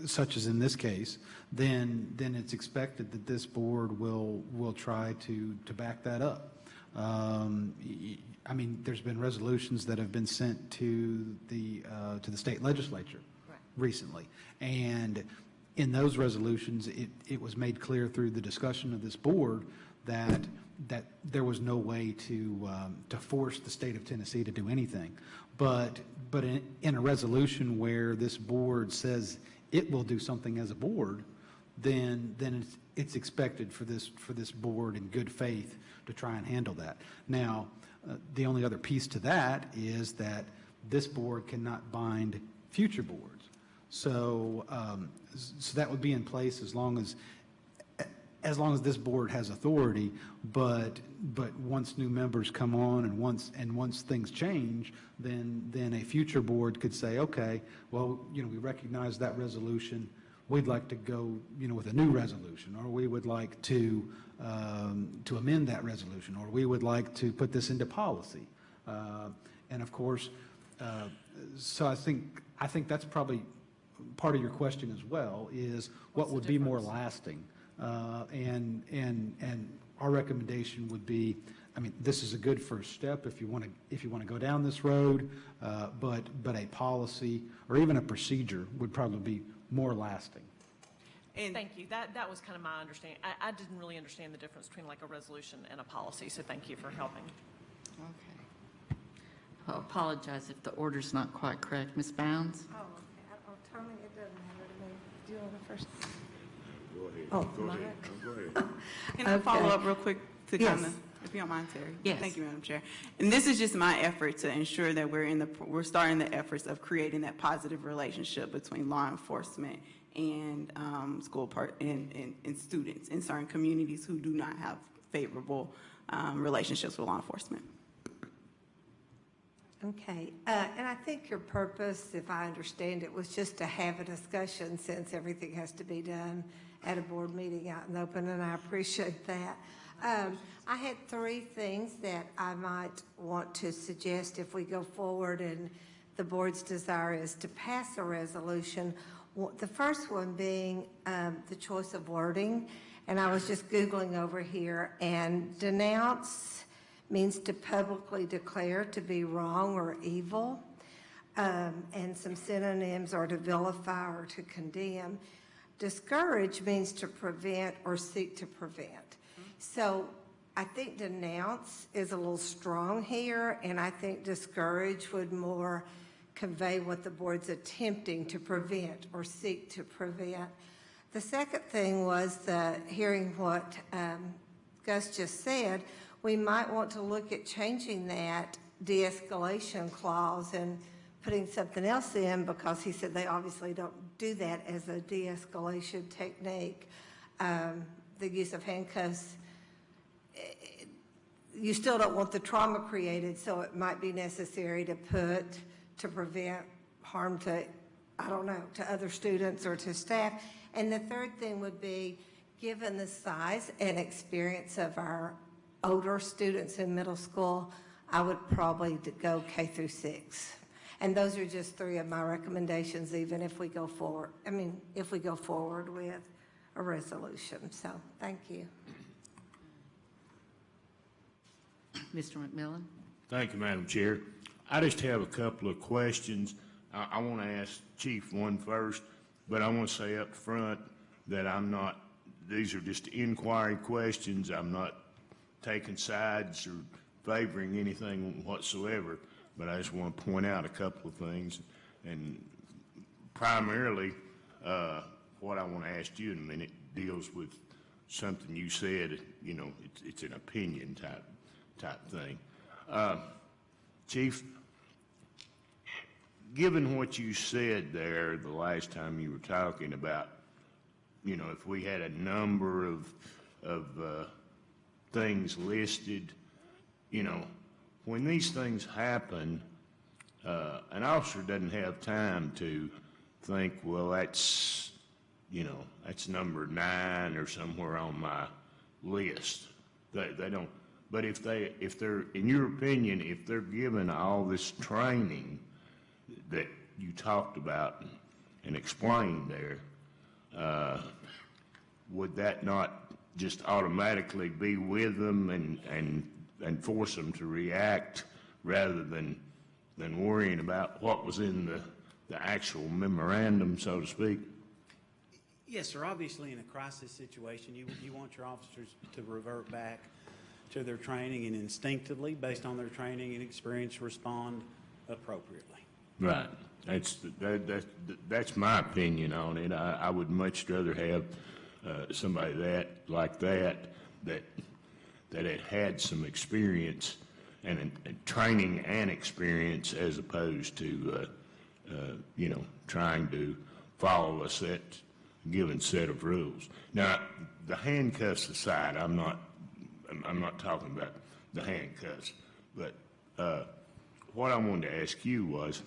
such as in this case, then it's expected that this board will try to back that up. I mean, there's been resolutions that have been sent to the state legislature recently, and in those resolutions, it was made clear through the discussion of this board that there was no way to force the state of Tennessee to do anything. But in a resolution where this board says it will do something as a board, then it's expected for this board in good faith to try and handle that. Now, the only other piece to that is that this board cannot bind future boards. So that would be in place as long as this board has authority. But once new members come on and once things change, then a future board could say, okay, well, you know, we recognize that resolution. We'd like to go, you know, with a new resolution, or we would like to amend that resolution, or we would like to put this into policy. And of course, so I think that's probably part of your question as well, is what would be more lasting? And our recommendation would be, I mean, this is a good first step if you want to go down this road, but a policy or even a procedure would probably be more lasting. And Thank you. That was kind of my understanding. I didn't really understand the difference between like a resolution and a policy, so thank you for helping. Okay. I apologize if the order's not quite correct. Ms. Bounds? Oh, okay. Tell me, it doesn't matter to me. Do you want to first? Go ahead. Oh, Go mine. ahead. Go ahead. Can I follow up real quick to Yes. kind of, if you don't mind, Terry? Yes. Thank you, Madam Chair. And this is just my effort to ensure that we're starting the efforts of creating that positive relationship between law enforcement and and students in certain communities who do not have favorable relationships with law enforcement. Okay, and I think your purpose, if I understand it, was just to have a discussion, since everything has to be done at a board meeting out in the open, and I appreciate that. I had 3 things that I might want to suggest if we go forward and the board's desire is to pass a resolution. The first one being the choice of wording, and I was just Googling over here, and denounce means to publicly declare to be wrong or evil, and some synonyms are to vilify or to condemn. Discourage means to prevent or seek to prevent. So I think denounce is a little strong here, and I think discourage would more convey what the board's attempting to prevent or seek to prevent. The second thing was hearing what Gus just said, we might want to look at changing that de-escalation clause and putting something else in, because he said they obviously don't do that as a de-escalation technique. the use of handcuffs, you still don't want the trauma created, so it might be necessary to prevent harm to, I don't know, to other students or to staff. And the third thing would be, given the size and experience of our older students in middle school, I would probably go K through 6. And those are just 3 of my recommendations, even if we go forward, if we go forward with a resolution. So, thank you. Mr. McMillan? Thank you, Madam Chair. I just have a couple of questions. I want to ask Chief one first, but I want to say up front that these are just inquiry questions. I'm not taking sides or favoring anything whatsoever, but I just want to point out a couple of things. And primarily, what I want to ask you in a minute deals with something you said, it's an opinion type thing. Chief, given what you said there the last time you were talking about, if we had a number of things listed, when these things happen, an officer doesn't have time to think, well, that's number 9 or somewhere on my list. They don't. But if they're, in your opinion, if they're given all this training that you talked about and explained there, would that not just automatically be with them and force them to react rather than worrying about what was in the actual memorandum, so to speak? Yes, sir. Obviously, in a crisis situation, you want your officers to revert back to their training and instinctively, based on their training and experience, respond appropriately. Right. That's my opinion on it. I would much rather have somebody like that had some experience and training and experience, as opposed to trying to follow a given set of rules. Now, the handcuffs aside, I'm not talking about the handcuffs, but what I wanted to ask you was,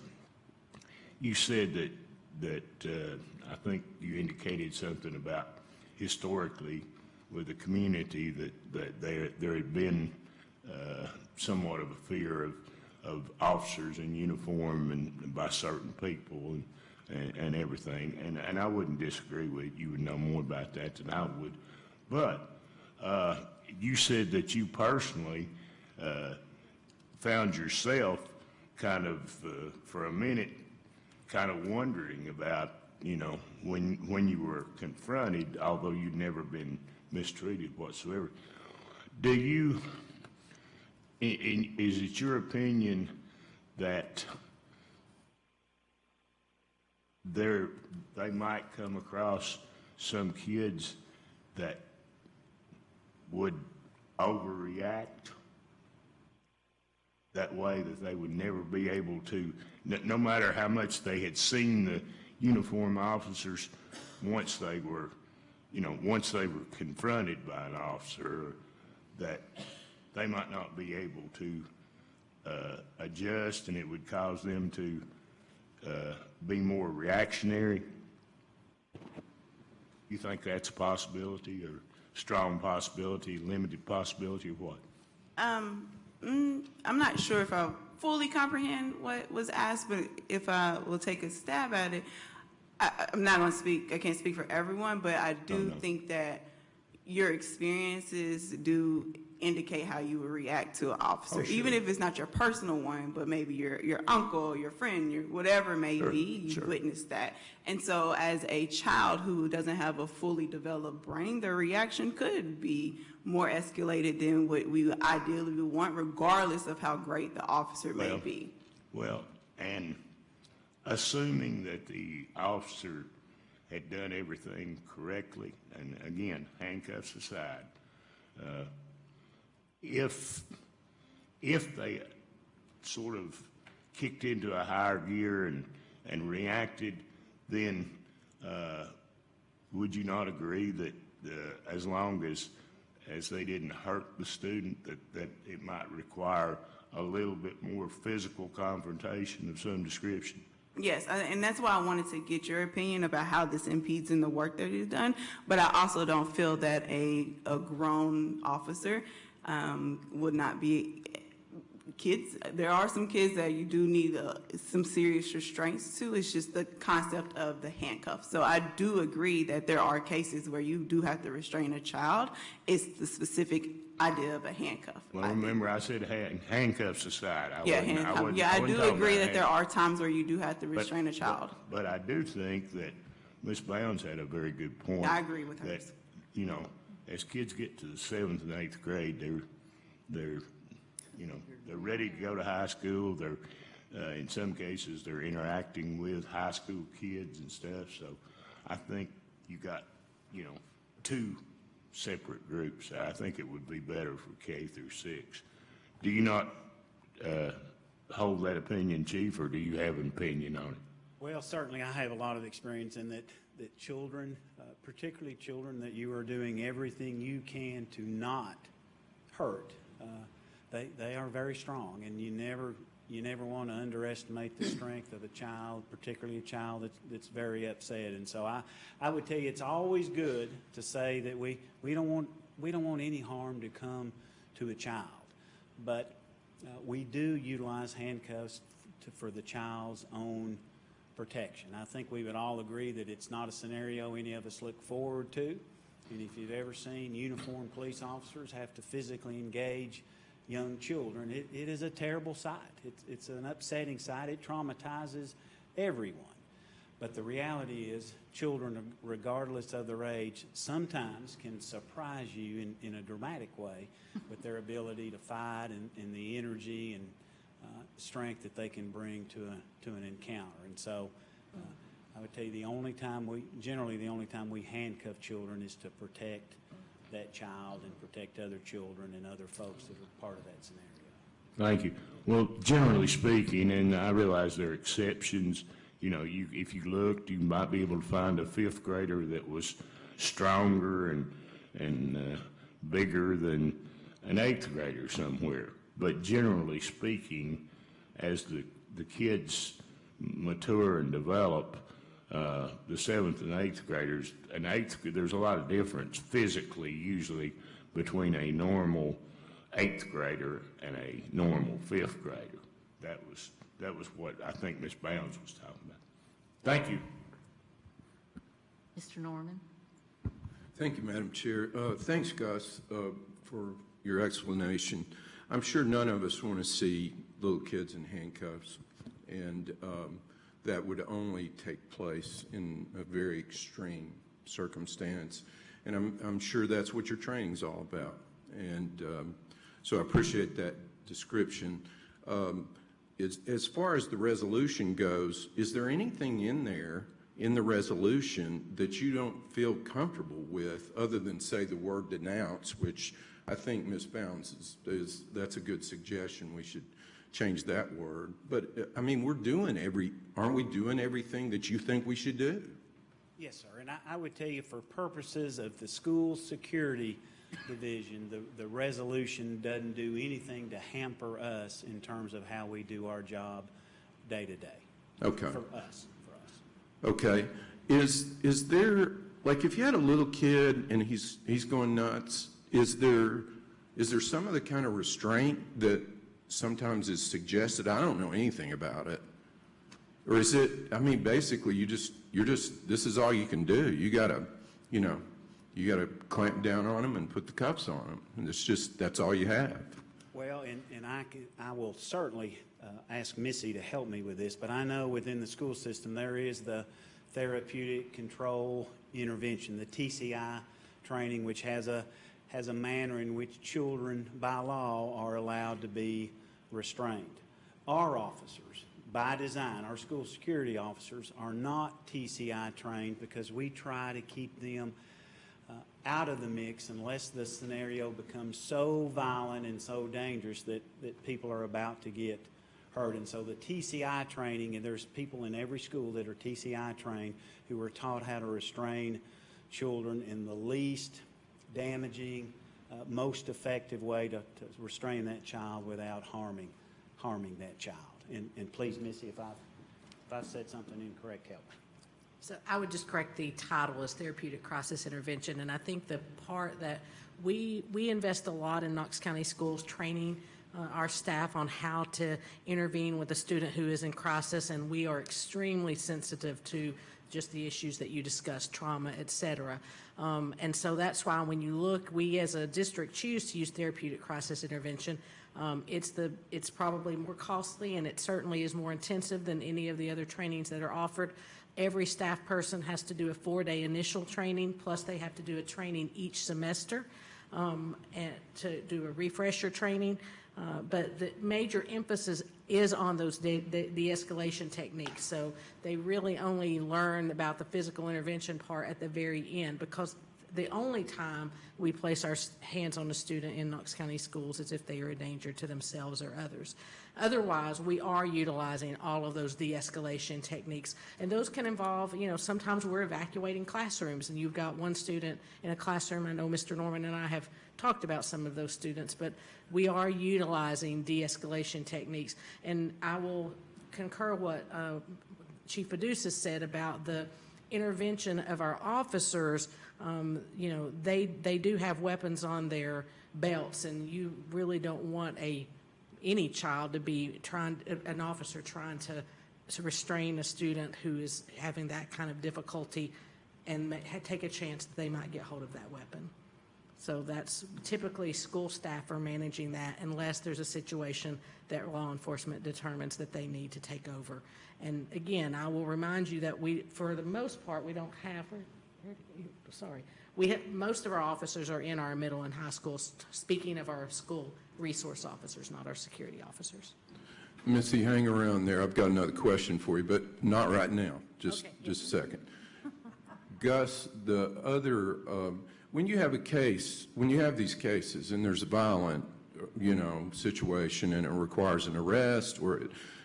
you said that I think you indicated something about historically with the community that there had been somewhat of a fear of officers in uniform and by certain people and everything, and I wouldn't disagree with you. You would know more about that than I would, but you said that you personally found yourself kind of for a minute kind of wondering about, when you were confronted, although you'd never been mistreated whatsoever. Is it your opinion that they might come across some kids that would overreact that way, that they would never be able to, no matter how much they had seen the uniformed officers, once they were confronted by an officer, that they might not be able to adjust, and it would cause them to be more reactionary? You think that's a possibility, or strong possibility, limited possibility, or what? I'm not sure if I fully comprehend what was asked, but if I will take a stab at it, I'm not going to speak, I can't speak for everyone, but I do think that your experiences do indicate how you would react to an officer, even if it's not your personal one, but maybe your uncle, your friend, your whatever it may be, you witnessed that. And so as a child who doesn't have a fully developed brain, their reaction could be more escalated than what we ideally would want, regardless of how great the officer may be. Well, and assuming that the officer had done everything correctly, and again, handcuffs aside, if they sort of kicked into a higher gear and reacted, then would you not agree as long as they didn't hurt the student, that it might require a little bit more physical confrontation of some description. Yes, and that's why I wanted to get your opinion about how this impedes in the work that is done. But I also don't feel that a grown officer would not be. Kids, there are some kids that you do need some serious restraints to. It's just the concept of the handcuffs. So I do agree that there are cases where you do have to restrain a child. It's the specific idea of a handcuff. Well, remember I said handcuffs aside. I do agree that there are times where you do have to restrain a child. But I do think that Ms. Bounds had a very good point. I agree with her. That, you know, as kids get to the 7th and 8th grade, they're ready to go to high school. They're, in some cases, they're interacting with high school kids and stuff. So I think you got, two separate groups. I think it would be better for K through 6. Do you not hold that opinion, Chief, or do you have an opinion on it? Well, certainly I have a lot of experience in that children, particularly children that you are doing everything you can to not hurt, they are very strong, and you never want to underestimate the strength of a child, particularly a child that's very upset. And so I would tell you it's always good to say that we don't want any harm to come to a child, but we do utilize handcuffs for the child's own protection. I think we would all agree that it's not a scenario any of us look forward to, and if you've ever seen uniformed police officers have to physically engage young children, it is a terrible sight. It's an upsetting sight. It traumatizes everyone. But the reality is children, regardless of their age, sometimes can surprise you in a dramatic way with their ability to fight and the energy and strength that they can bring to an encounter. And so I would tell you generally the only time we handcuff children is to protect that child and protect other children and other folks that are part of that scenario. Thank you. Well, generally speaking, and I realize there are exceptions, if you looked, you might be able to find a 5th grader that was stronger and bigger than an 8th grader somewhere. But generally speaking, as the kids mature and develop, the 7th and 8th graders, there's a lot of difference physically usually between a normal 8th grader and a normal 5th grader. That was what I think Ms. Bounds was talking about. Thank you. Mr. Norman? Thank you, Madam Chair. Thanks, Gus, for your explanation. I'm sure none of us want to see little kids in handcuffs, and that would only take place in a very extreme circumstance. And I'm sure that's what your training's all about. And so I appreciate that description. As far as the resolution goes, is there anything in there in the resolution that you don't feel comfortable with other than say the word denounce, which I think Ms. Bounds that's a good suggestion. We should change that word. But I mean, aren't we doing everything that you think we should do? Yes, sir. And I would tell you, for purposes of the school security division, the resolution doesn't do anything to hamper us in terms of how we do our job day to day. Okay. For us. Okay. Is there, like, if you had a little kid and he's going nuts, is there some of the kind of restraint that sometimes is suggested? I don't know anything about it. Or is it, I mean, basically this is all you can do. You gotta clamp down on them and put the cuffs on them. And that's all you have. Well, and I will certainly ask Missy to help me with this, but I know within the school system there is the therapeutic control intervention, the TCI training, which has a manner in which children by law are allowed to be restrained. Our officers, by design, our school security officers are not TCI trained because we try to keep them out of the mix unless the scenario becomes so violent and so dangerous that people are about to get hurt. And so the TCI training, and there's people in every school that are TCI trained who are taught how to restrain children in the least damaging, most effective way to restrain that child without harming that child. And please, Missy, if I've said something incorrect, help me. So I would just correct the title as therapeutic crisis intervention, and I think the part that we invest a lot in Knox County Schools training our staff on how to intervene with a student who is in crisis, and we are extremely sensitive to just the issues that you discussed, trauma, et cetera. And so that's why when you look, we as a district choose to use therapeutic crisis intervention. It's probably more costly, and it certainly is more intensive than any of the other trainings that are offered. Every staff person has to do a 4-day initial training, plus they have to do a training each semester and to do a refresher training. But the major emphasis is on those de-escalation techniques. So they really only learn about the physical intervention part at the very end, because the only time we place our hands on a student in Knox County Schools is if they are a danger to themselves or others. Otherwise, we are utilizing all of those de-escalation techniques. And those can involve, sometimes we're evacuating classrooms, and you've got one student in a classroom. I know Mr. Norman and I have talked about some of those students, but we are utilizing de-escalation techniques. And I will concur what Chief Paducah said about the intervention of our officers. They do have weapons on their belts, and you really don't want any child to be an officer trying to restrain a student who is having that kind of difficulty and take a chance that they might get hold of that weapon. So that's typically school staff are managing that unless there's a situation that law enforcement determines that they need to take over. And again, I will remind you that for the most part, we don't have, most of our officers are in our middle and high schools, speaking of our school resource officers, not our security officers. Missy, hang around there. I've got another question for you, but not right now. Just a second. Gus, the other, when you have these cases and there's a violent, situation and it requires an arrest or,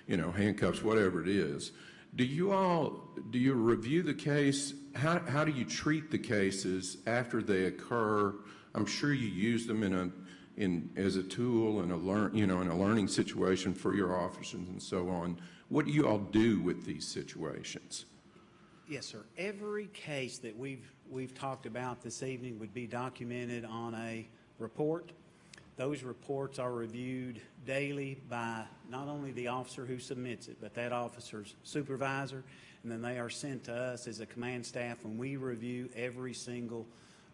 handcuffs, whatever it is, do you review the case? How do you treat the cases after they occur? I'm sure you use them as a tool in a learning situation for your officers and so on. What do you all do with these situations? Yes, sir. Every case that we've talked about this evening would be documented on a report. Those reports are reviewed daily by not only the officer who submits it, but that officer's supervisor, and then they are sent to us as a command staff when we review every single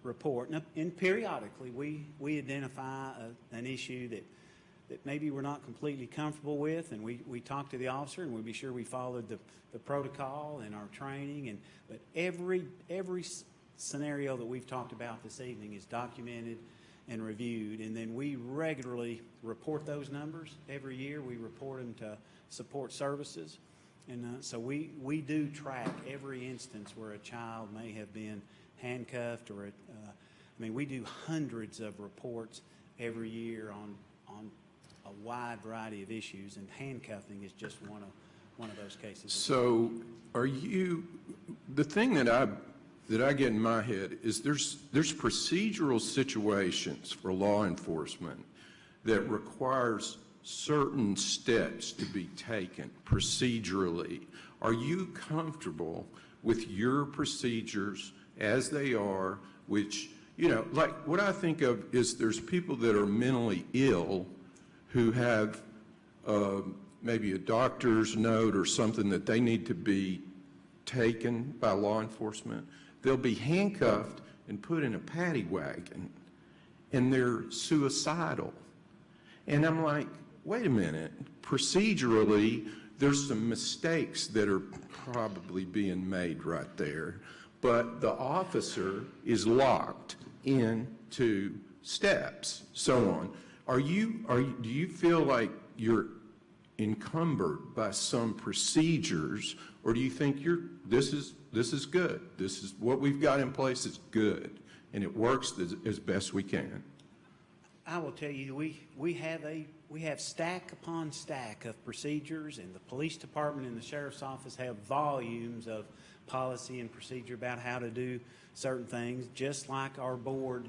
report. And periodically, we identify an issue that maybe we're not completely comfortable with, and we talk to the officer, and we be sure we followed the protocol and our training. But every scenario that we've talked about this evening is documented and reviewed, and then we regularly report those numbers. Every year we report them to support services, and so we do track every instance where a child may have been handcuffed, or we do hundreds of reports every year on a wide variety of issues, and handcuffing is just one of those cases. So the thing that I get in my head is there's procedural situations for law enforcement that requires certain steps to be taken procedurally. Are you comfortable with your procedures as they are, which, like what I think of is there's people that are mentally ill who have maybe a doctor's note or something that they need to be taken by law enforcement. They'll be handcuffed and put in a paddy wagon, and they're suicidal. And I'm like, wait a minute, procedurally, there's some mistakes that are probably being made right there, but the officer is locked into steps, so on. Do you feel like you're encumbered by some procedures, or do you think this is good? This is what we've got in place is good, and it works as best we can. I will tell you, we have stack upon stack of procedures, and the police department and the sheriff's office have volumes of policy and procedure about how to do certain things, just like our board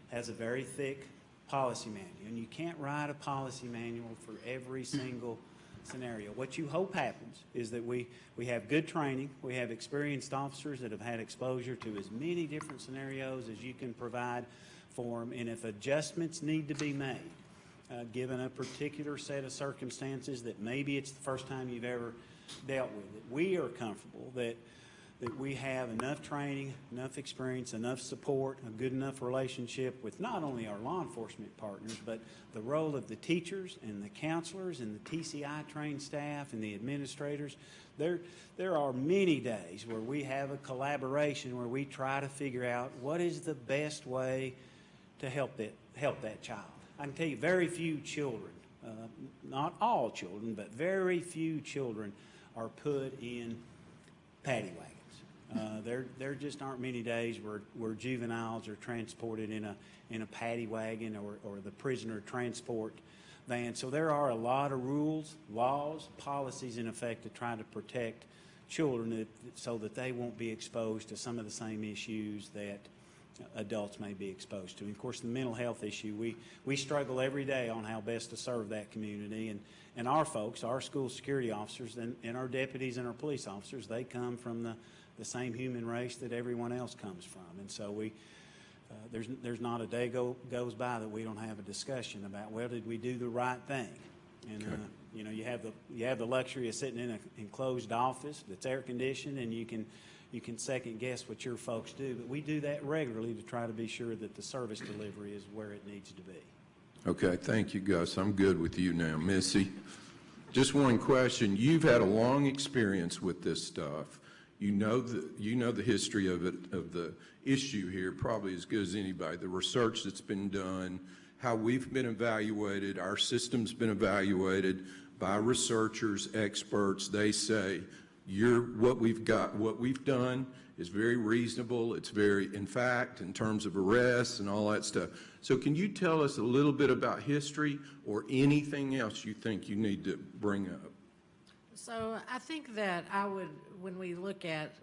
has a very thick policy manual. And you can't write a policy manual for every single scenario. What you hope happens is that we have good training, we have experienced officers that have had exposure to as many different scenarios as you can provide for them, and if adjustments need to be made, given a particular set of circumstances that maybe it's the first time you've ever dealt with it, we are comfortable that we have enough training, enough experience, enough support, a good enough relationship with not only our law enforcement partners, but the role of the teachers and the counselors and the TCI trained staff and the administrators. There are many days where we have a collaboration where we try to figure out what is the best way to help that child. I can tell you very few children, not all children, but very few children are put in paddy wagons. There just aren't many days where juveniles are transported in a paddy wagon or the prisoner transport van. So there are a lot of rules, laws, policies in effect to try to protect children so that they won't be exposed to some of the same issues that adults may be exposed to. And of course, the mental health issue, we struggle every day on how best to serve that community. And our folks, our school security officers and our deputies and our police officers, they come from the same human race that everyone else comes from. And so there's not a day goes by that we don't have a discussion about, well, did we do the right thing? And you know, you have the luxury of sitting in an enclosed office that's air conditioned, and you can second guess what your folks do. But we do that regularly to try to be sure that the service delivery is where it needs to be. Okay, thank you, Gus. I'm good with you now. Missy, just one question. You've had a long experience with this stuff. You know the history of the issue here probably as good as anybody. The research that's been done, how we've been evaluated, our system's been evaluated by researchers, experts. They say what we've done is very reasonable. It's very, in fact, in terms of arrests and all that stuff. So can you tell us a little bit about history or anything else you think you need to bring up? So I think that when we look at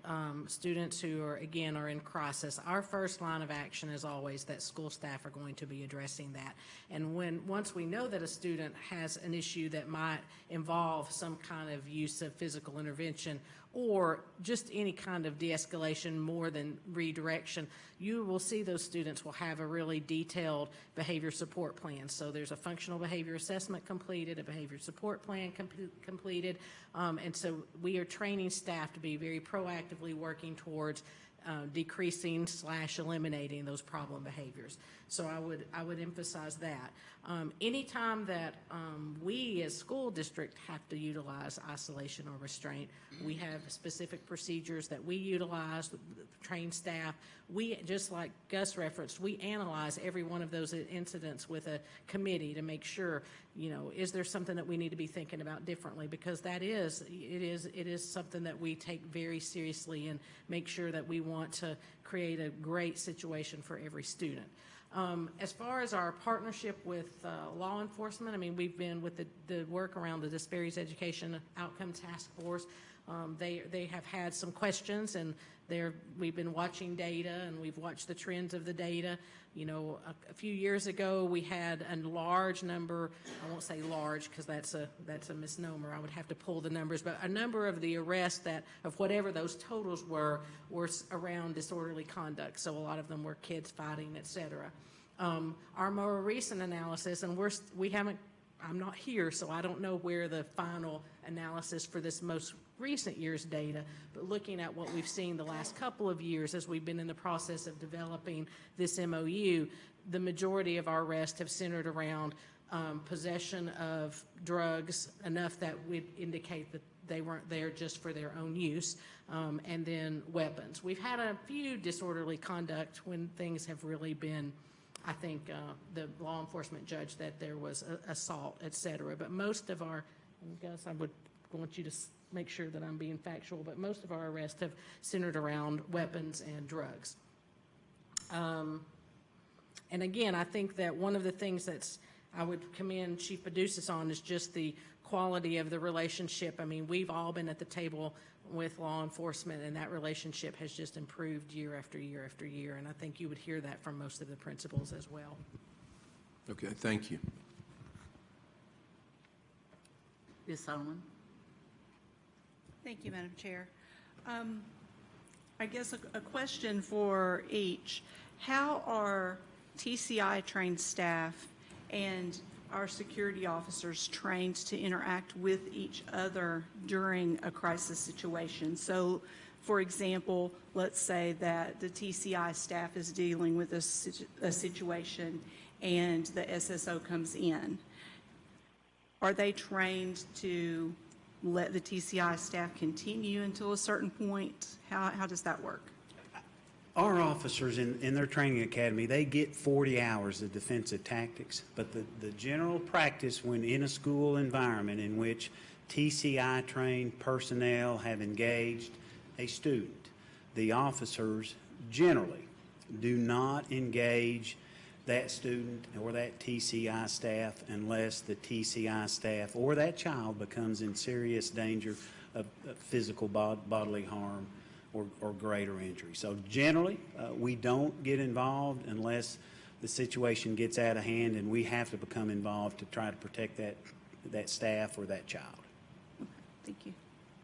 students who are in crisis, our first line of action is always that school staff are going to be addressing that. And once we know that a student has an issue that might involve some kind of use of physical intervention or just any kind of de-escalation more than redirection, you will see those students will have a really detailed behavior support plan. So there's a functional behavior assessment completed, a behavior support plan completed, and so we are training staff to be very proactively working towards decreasing / eliminating those problem behaviors. So I would emphasize that. Anytime that we as school district have to utilize isolation or restraint, we have specific procedures that we utilize, train staff. We, just like Gus referenced, we analyze every one of those incidents with a committee to make sure, is there something that we need to be thinking about differently? Because it is something that we take very seriously and make sure that we want to create a great situation for every student. As far as our partnership with law enforcement, we've been with the work around the Disparities Education Outcome Task Force. They have had some questions, and we've been watching data, and we've watched the trends of the data. A few years ago, we had a large number, I won't say large because that's a misnomer, I would have to pull the numbers, but a number of the arrests of whatever those totals were around disorderly conduct. So a lot of them were kids fighting, et cetera. Our more recent analysis, and I'm not here, so I don't know where the final analysis for this most recent year's data, but looking at what we've seen the last couple of years as we've been in the process of developing this MOU, the majority of our arrests have centered around possession of drugs, enough that would indicate that they weren't there just for their own use, and then weapons. We've had a few disorderly conduct when things have really been, I think, the law enforcement judged that there was assault, et cetera. But most of our, Gus, I would want you to make sure that I'm being factual, but most of our arrests have centered around weapons and drugs. And again, I think that one of the things I would commend Chief Paducas on is just the quality of the relationship. I mean, we've all been at the table with law enforcement, and that relationship has just improved year after year after year, and I think you would hear that from most of the principals as well. Okay, thank you. Ms. Owen? Thank you, Madam Chair. I guess a question for each. How are TCI-trained staff and our security officers trained to interact with each other during a crisis situation? So, for example, let's say that the TCI staff is dealing with a situation and the SSO comes in. Are they trained to let the TCI staff continue until a certain point? How does that work? Our officers in their training academy, they get 40 hours of defensive tactics, but the general practice when in a school environment in which TCI-trained personnel have engaged a student, the officers generally do not engage that student or that TCI staff unless the TCI staff or that child becomes in serious danger of physical bodily harm or greater injury. So generally, we don't get involved unless the situation gets out of hand and we have to become involved to try to protect that staff or that child. Thank you.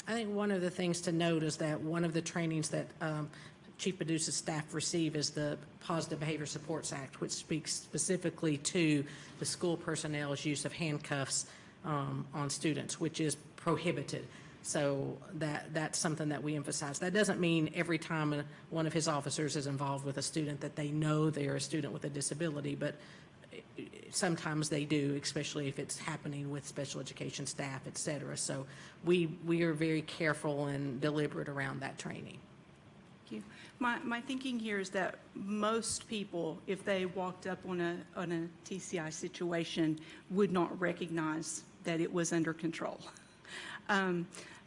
I think one of the things to note is that one of the trainings that Chief Paducas staff receive is the Positive Behavior Supports Act, which speaks specifically to the school personnel's use of handcuffs on students, which is prohibited. So that's something that we emphasize. That doesn't mean every time one of his officers is involved with a student that they know they're a student with a disability, but sometimes they do, especially if it's happening with special education staff, et cetera. So we are very careful and deliberate around that training. Thank you. My thinking here is that most people, if they walked up on a TCI situation, would not recognize that it was under control.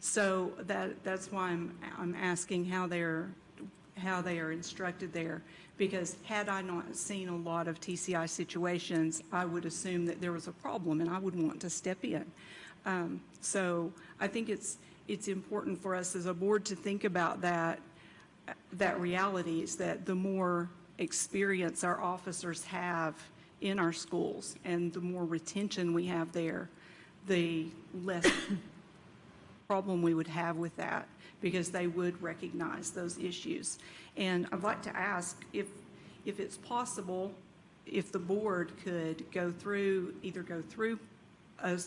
So that's why I'm asking how they are instructed there, because had I not seen a lot of TCI situations, I would assume that there was a problem and I would want to step in. So I think it's important for us as a board to think about that reality is that the more experience our officers have in our schools and the more retention we have there, the less problem we would have with that, because they would recognize those issues. And I'd like to ask if it's possible, if the board could either go through a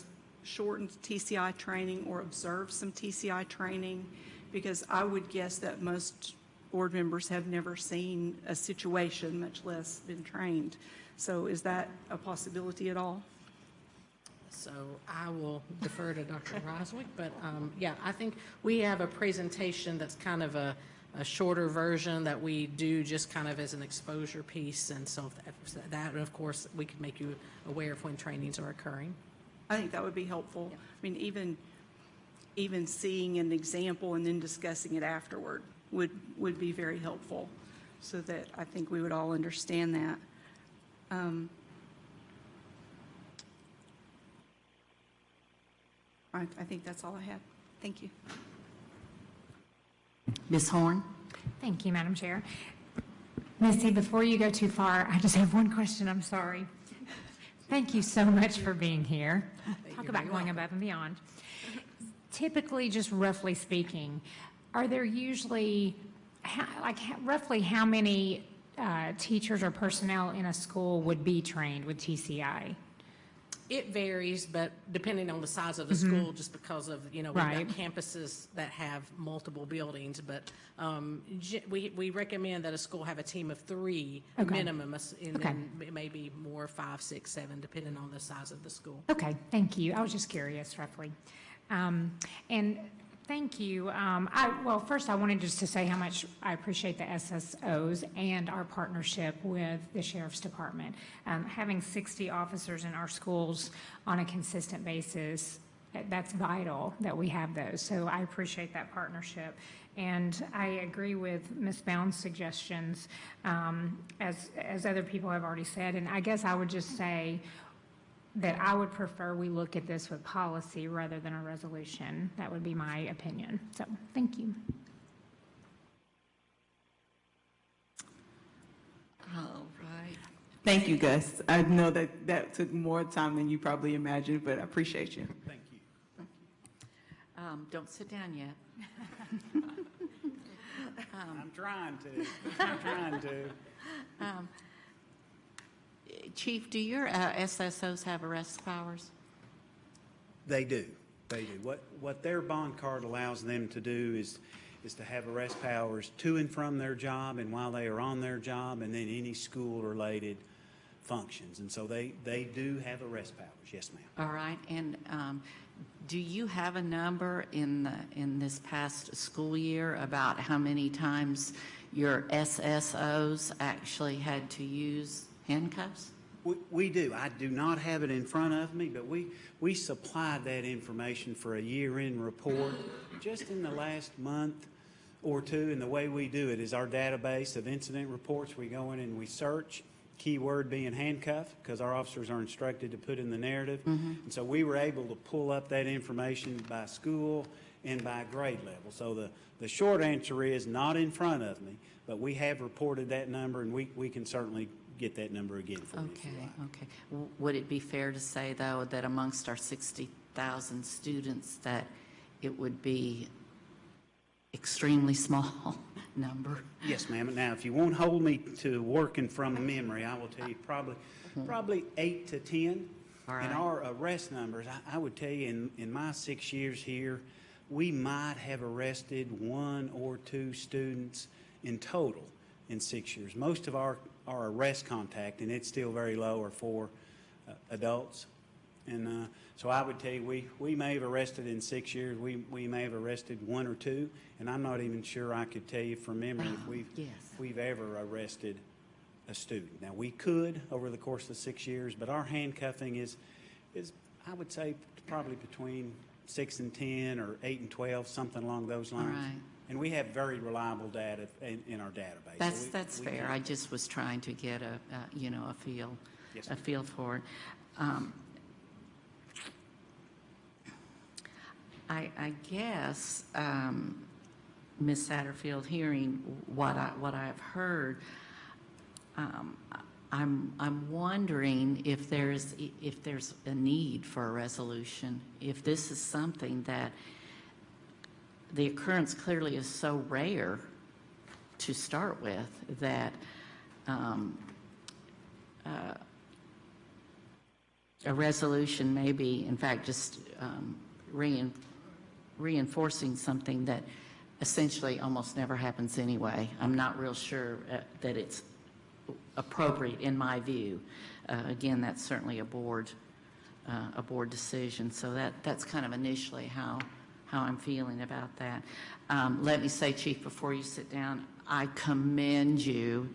shortened TCI training or observe some TCI training, because I would guess that most board members have never seen a situation, much less been trained. So is that a possibility at all? So I will defer to Dr. Roswick, but yeah, I think we have a presentation that's kind of a shorter version that we do just kind of as an exposure piece, and so that, of course, we could make you aware of when trainings are occurring. I think that would be helpful. Yeah. I mean, even seeing an example and then discussing it afterward would be very helpful, so that I think we would all understand that. I think that's all I have. Thank you. Ms. Horn? Thank you, Madam Chair. Missy, before you go too far, I just have one question. I'm sorry. Thank you so much for being here. Talk about going above and beyond. Typically, just roughly speaking, are there usually, roughly how many teachers or personnel in a school would be trained with TCI? It varies, but depending on the size of the school, just because of, we've got campuses that have multiple buildings, but we recommend that a school have a team of 3 minimum, and then maybe more, 5, 6, 7, depending on the size of the school. Okay, thank you. I was just curious, roughly. And thank you. Well, first I wanted just to say how much I appreciate the SSOs and our partnership with the Sheriff's Department. Having 60 officers in our schools on a consistent basis, that's vital that we have those. So I appreciate that partnership. And I agree with Ms. Bound's suggestions, as other people have already said. And I guess I would just say that I would prefer we look at this with policy rather than a resolution. That would be my opinion. So, thank you. All right. Thank you, Gus. I know that took more time than you probably imagined, but I appreciate you. Thank you. Don't sit down yet. I'm trying to. Chief, do your SSOs have arrest powers? They do. They do. What their bond card allows them to do is to have arrest powers to and from their job and while they are on their job, and then any school-related functions. And so they do have arrest powers. Yes, ma'am. All right. And do you have a number in this past school year about how many times your SSOs actually had to use handcuffs? We do. I do not have it in front of me, but we supplied that information for a year-end report just in the last month or two. And the way we do it is our database of incident reports. We go in and we search, keyword being handcuff, because our officers are instructed to put in the narrative. And so we were able to pull up that information by school and by grade level. So the short answer is not in front of me, but we have reported that number, and we can certainly get that number again for you. Okay, okay. Would it be fair to say, though, that amongst our 60,000 students that it would be extremely small number? Yes, ma'am. Now, if you won't hold me to working from memory, I will tell you probably 8 to 10. All right. And our arrest numbers, I would tell you in my 6 years here, we might have arrested 1 or 2 students in total in 6 years. Most of our arrest contact, and it's still very low, are for adults. And so I would tell you, we may have arrested in 6 years, we may have arrested 1 or 2, and I'm not even sure I could tell you from memory if we've ever arrested a student. Now, we could over the course of 6 years, but our handcuffing is I would say probably between 6 and 10 or 8 and 12, something along those lines. All right. And we have very reliable data in our database. That's we fair. I just was trying to get a feel, Yes, a feel for it. I guess, Ms. Satterfield, hearing what I've heard, I'm wondering if there's a need for a resolution, if this is something that the occurrence clearly is so rare to start with that a resolution may be, in fact, just reinforcing something that essentially almost never happens anyway. I'm not real sure that it's appropriate in my view. Again, that's certainly a board decision. So that's kind of initially how I'm feeling about that. Let me say, Chief, before you sit down, I commend you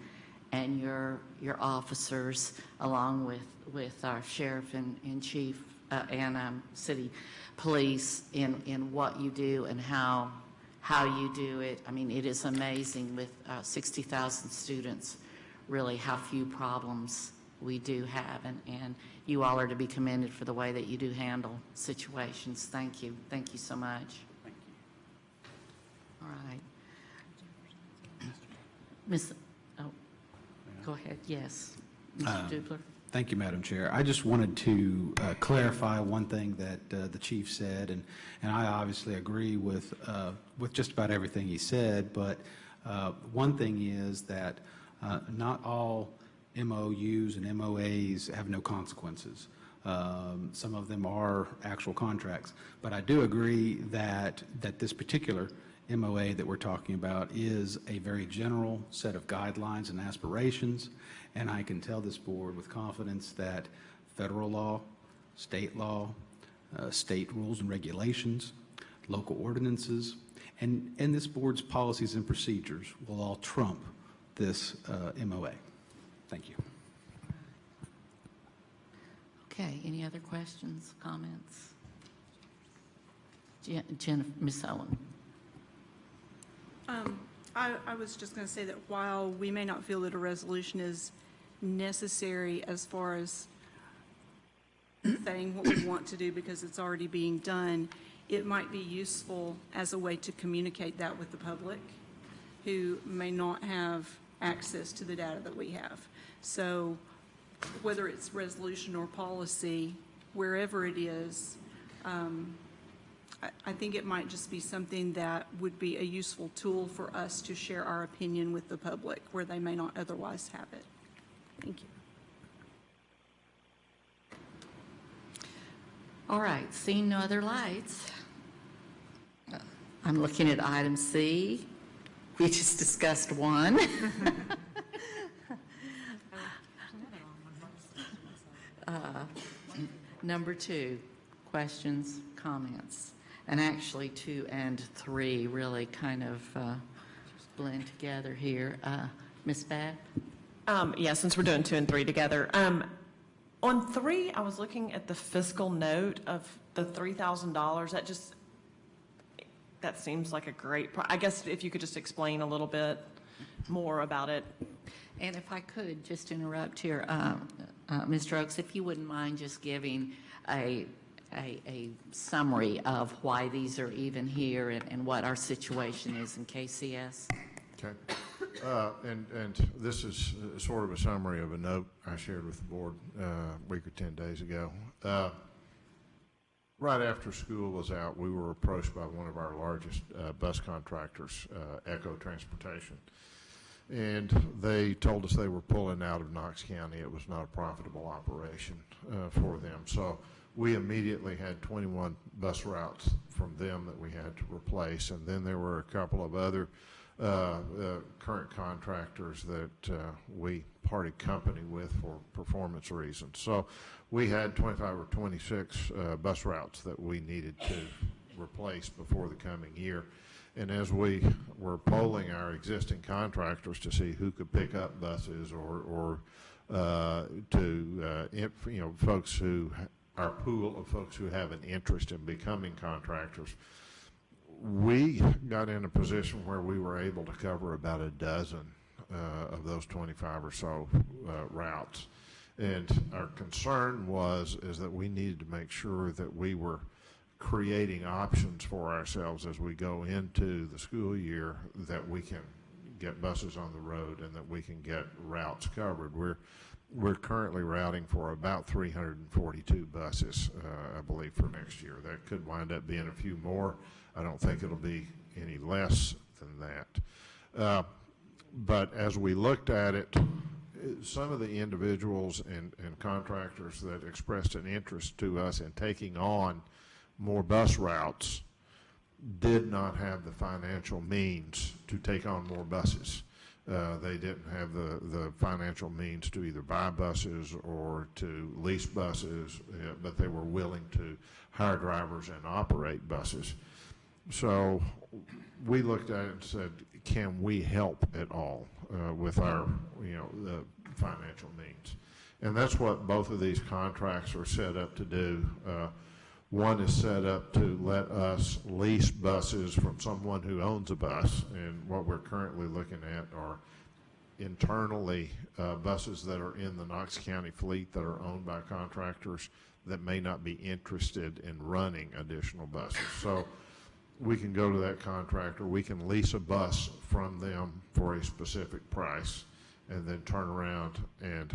and your officers, along with our sheriff and chief and city police, in what you do and how you do it. I mean, it is amazing with 60,000 students, really how few problems we do have, and you all are to be commended for the way that you do handle situations. Thank you. Thank you so much. Thank you. All right. Miss, go ahead. Yes. Mr. Dupler. Thank you, Madam Chair. I just wanted to clarify one thing that the chief said, and I obviously agree with just about everything he said, but one thing is that not all MOUs and MOAs have no consequences. Some of them are actual contracts, but I do agree that this particular MOA that we're talking about is a very general set of guidelines and aspirations, and I can tell this board with confidence that federal law, state rules and regulations, local ordinances, and this board's policies and procedures will all trump this MOA. Thank you. Okay. Any other questions, comments? Ms. Owen. I was just going to say that while we may not feel that a resolution is necessary as far as saying what we want to do because it's already being done, it might be useful as a way to communicate that with the public who may not have access to the data that we have. So whether it's resolution or policy, wherever it is, I think it might just be something that would be a useful tool for us to share our opinion with the public where they may not otherwise have it. Thank you. All right, seeing no other lights, I'm looking at item C. We just discussed one. Number 2, questions, comments. And actually 2 and 3 really kind of blend together here. Ms. Babb? Yeah, since we're doing 2 and 3 together. On 3, I was looking at the fiscal note of the $3,000. That seems like a great, I guess if you could just explain a little bit more about it. And if I could just interrupt here, Mr. Oakes, if you wouldn't mind just giving a summary of why these are even here and what our situation is in KCS. Okay. And this is sort of a summary of a note I shared with the board a week or 10 days ago. Right after school was out, we were approached by one of our largest bus contractors, Echo Transportation. And they told us they were pulling out of Knox County. It was not a profitable operation for them. So we immediately had 21 bus routes from them that we had to replace. And then there were a couple of other current contractors that we parted company with for performance reasons. So we had 25 or 26 bus routes that we needed to replace before the coming year. And as we were polling our existing contractors to see who could pick up buses or folks who, our pool of folks who have an interest in becoming contractors, we got in a position where we were able to cover about a dozen of those 25 or so routes. And our concern is that we needed to make sure that we were creating options for ourselves as we go into the school year, that we can get buses on the road and that we can get routes covered. We're currently routing for about 342 buses, I believe, for next year. That could wind up being a few more. I don't think it'll be any less than that. But as we looked at it, some of the individuals and contractors that expressed an interest to us in taking on more bus routes did not have the financial means to take on more buses. They didn't have the financial means to either buy buses or to lease buses, but they were willing to hire drivers and operate buses. So we looked at it and said, can we help at all with our, the financial means? And that's what both of these contracts are set up to do. One is set up to let us lease buses from someone who owns a bus, and what we're currently looking at are internally buses that are in the Knox County fleet that are owned by contractors that may not be interested in running additional buses. So we can go to that contractor, we can lease a bus from them for a specific price, and then turn around and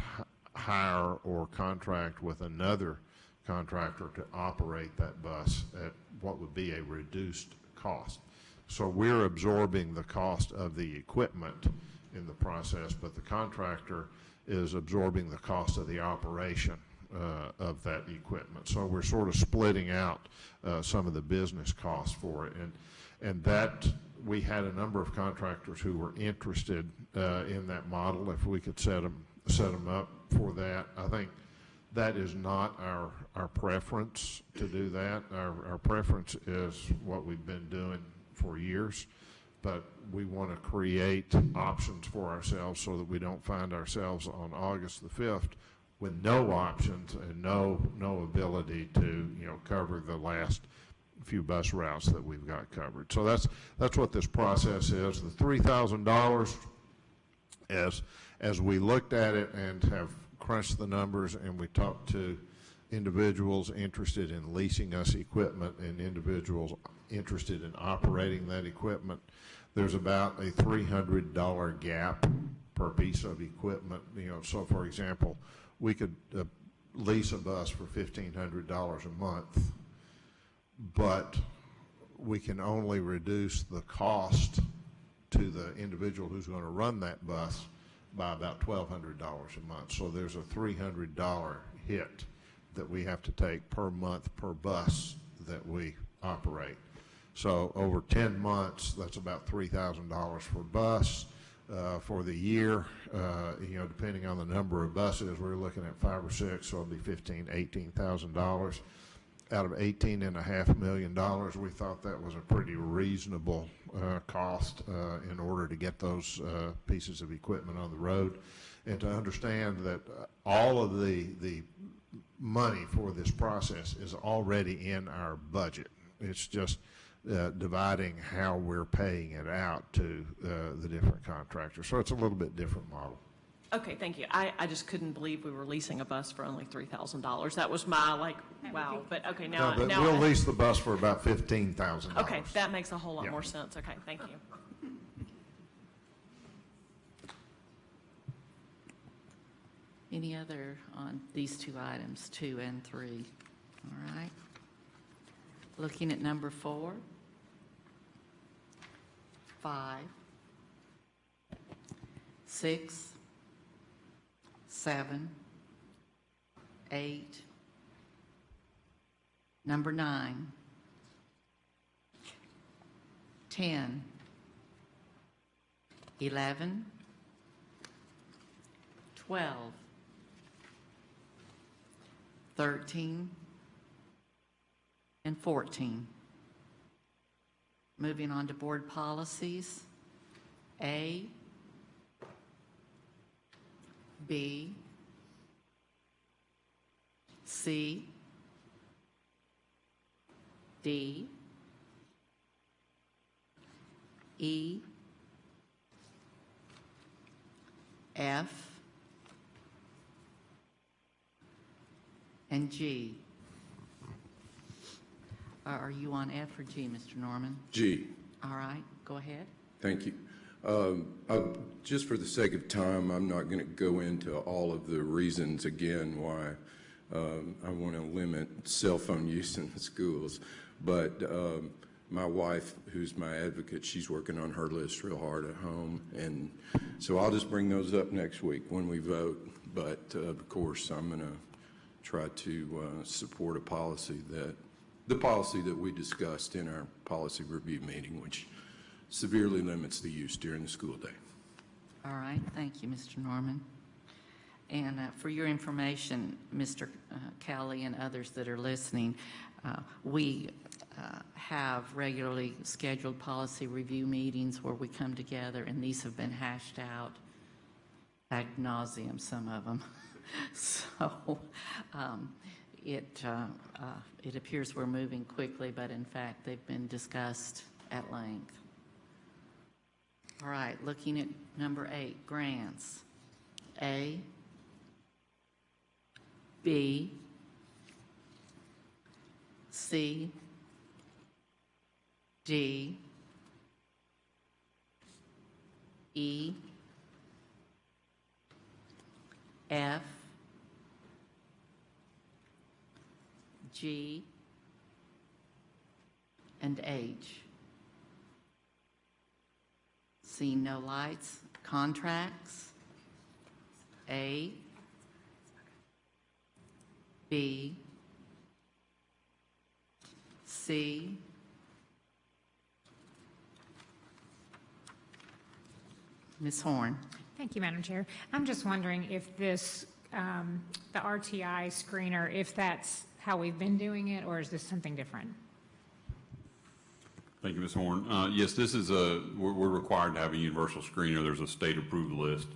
hire or contract with another contractor to operate that bus at what would be a reduced cost. So we're absorbing the cost of the equipment in the process, but the contractor is absorbing the cost of the operation of that equipment. So we're sort of splitting out some of the business costs for it. And that, we had a number of contractors who were interested in that model, if we could set them up for that. I think that is not our preference to do that. Our preference is what we've been doing for years, but we want to create options for ourselves so that we don't find ourselves on August the 5th with no options and no ability to cover the last few bus routes that we've got covered. So that's what this process is. The $3,000, as we looked at it and have crunched the numbers and we talked to individuals interested in leasing us equipment and individuals interested in operating that equipment, there's about a $300 gap per piece of equipment. So for example, we could lease a bus for $1,500 a month, but we can only reduce the cost to the individual who's going to run that bus by about $1,200 a month. So there's a $300 hit that we have to take per month per bus that we operate. So over 10 months, that's about $3,000 per bus. For the year, depending on the number of buses, we're looking at 5 or 6, so it'll be $18,000. Out of $18.5 million, we thought that was a pretty reasonable cost in order to get those pieces of equipment on the road, and to understand that all of the money for this process is already in our budget. It's just dividing how we're paying it out to the different contractors. So it's a little bit different model. Okay, thank you. I just couldn't believe we were leasing a bus for only $3,000. That was my, wow. But okay, now we'll lease the bus for about $15,000. Okay, that makes a whole lot more sense. Okay, thank you. Any other on these two items, 2 and 3? All right. Looking at number 4, 5, 6, 7, 8, number 9, 10, 11, 12, 13, and 14. Moving on to board policies, A, B, C, D, E, F, and G. Are you on F or G, Mr. Norman? G. All right, go ahead. Thank you. Just for the sake of time, I'm not going to go into all of the reasons again why I want to limit cell phone use in the schools. But my wife, who's my advocate, she's working on her list real hard at home. And so I'll just bring those up next week when we vote. But of course, I'm going to try to support the policy that we discussed in our policy review meeting, which severely limits the use during the school day. All right, thank you, Mr. Norman. And for your information, Mr. Kelly and others that are listening, we have regularly scheduled policy review meetings where we come together, and these have been hashed out ad nauseum, some of them. So it appears we're moving quickly, but in fact, they've been discussed at length. All right, looking at number 8, grants. A, B, C, D, E, F, G, and H. Seeing no lights, contracts, A, B, C, Ms. Horn. Thank you, Madam Chair. I'm just wondering if this, the RTI screener, if that's how we've been doing it, or is this something different? Thank you, Ms. Horn. Yes, this is we're required to have a universal screener. There's a state-approved list,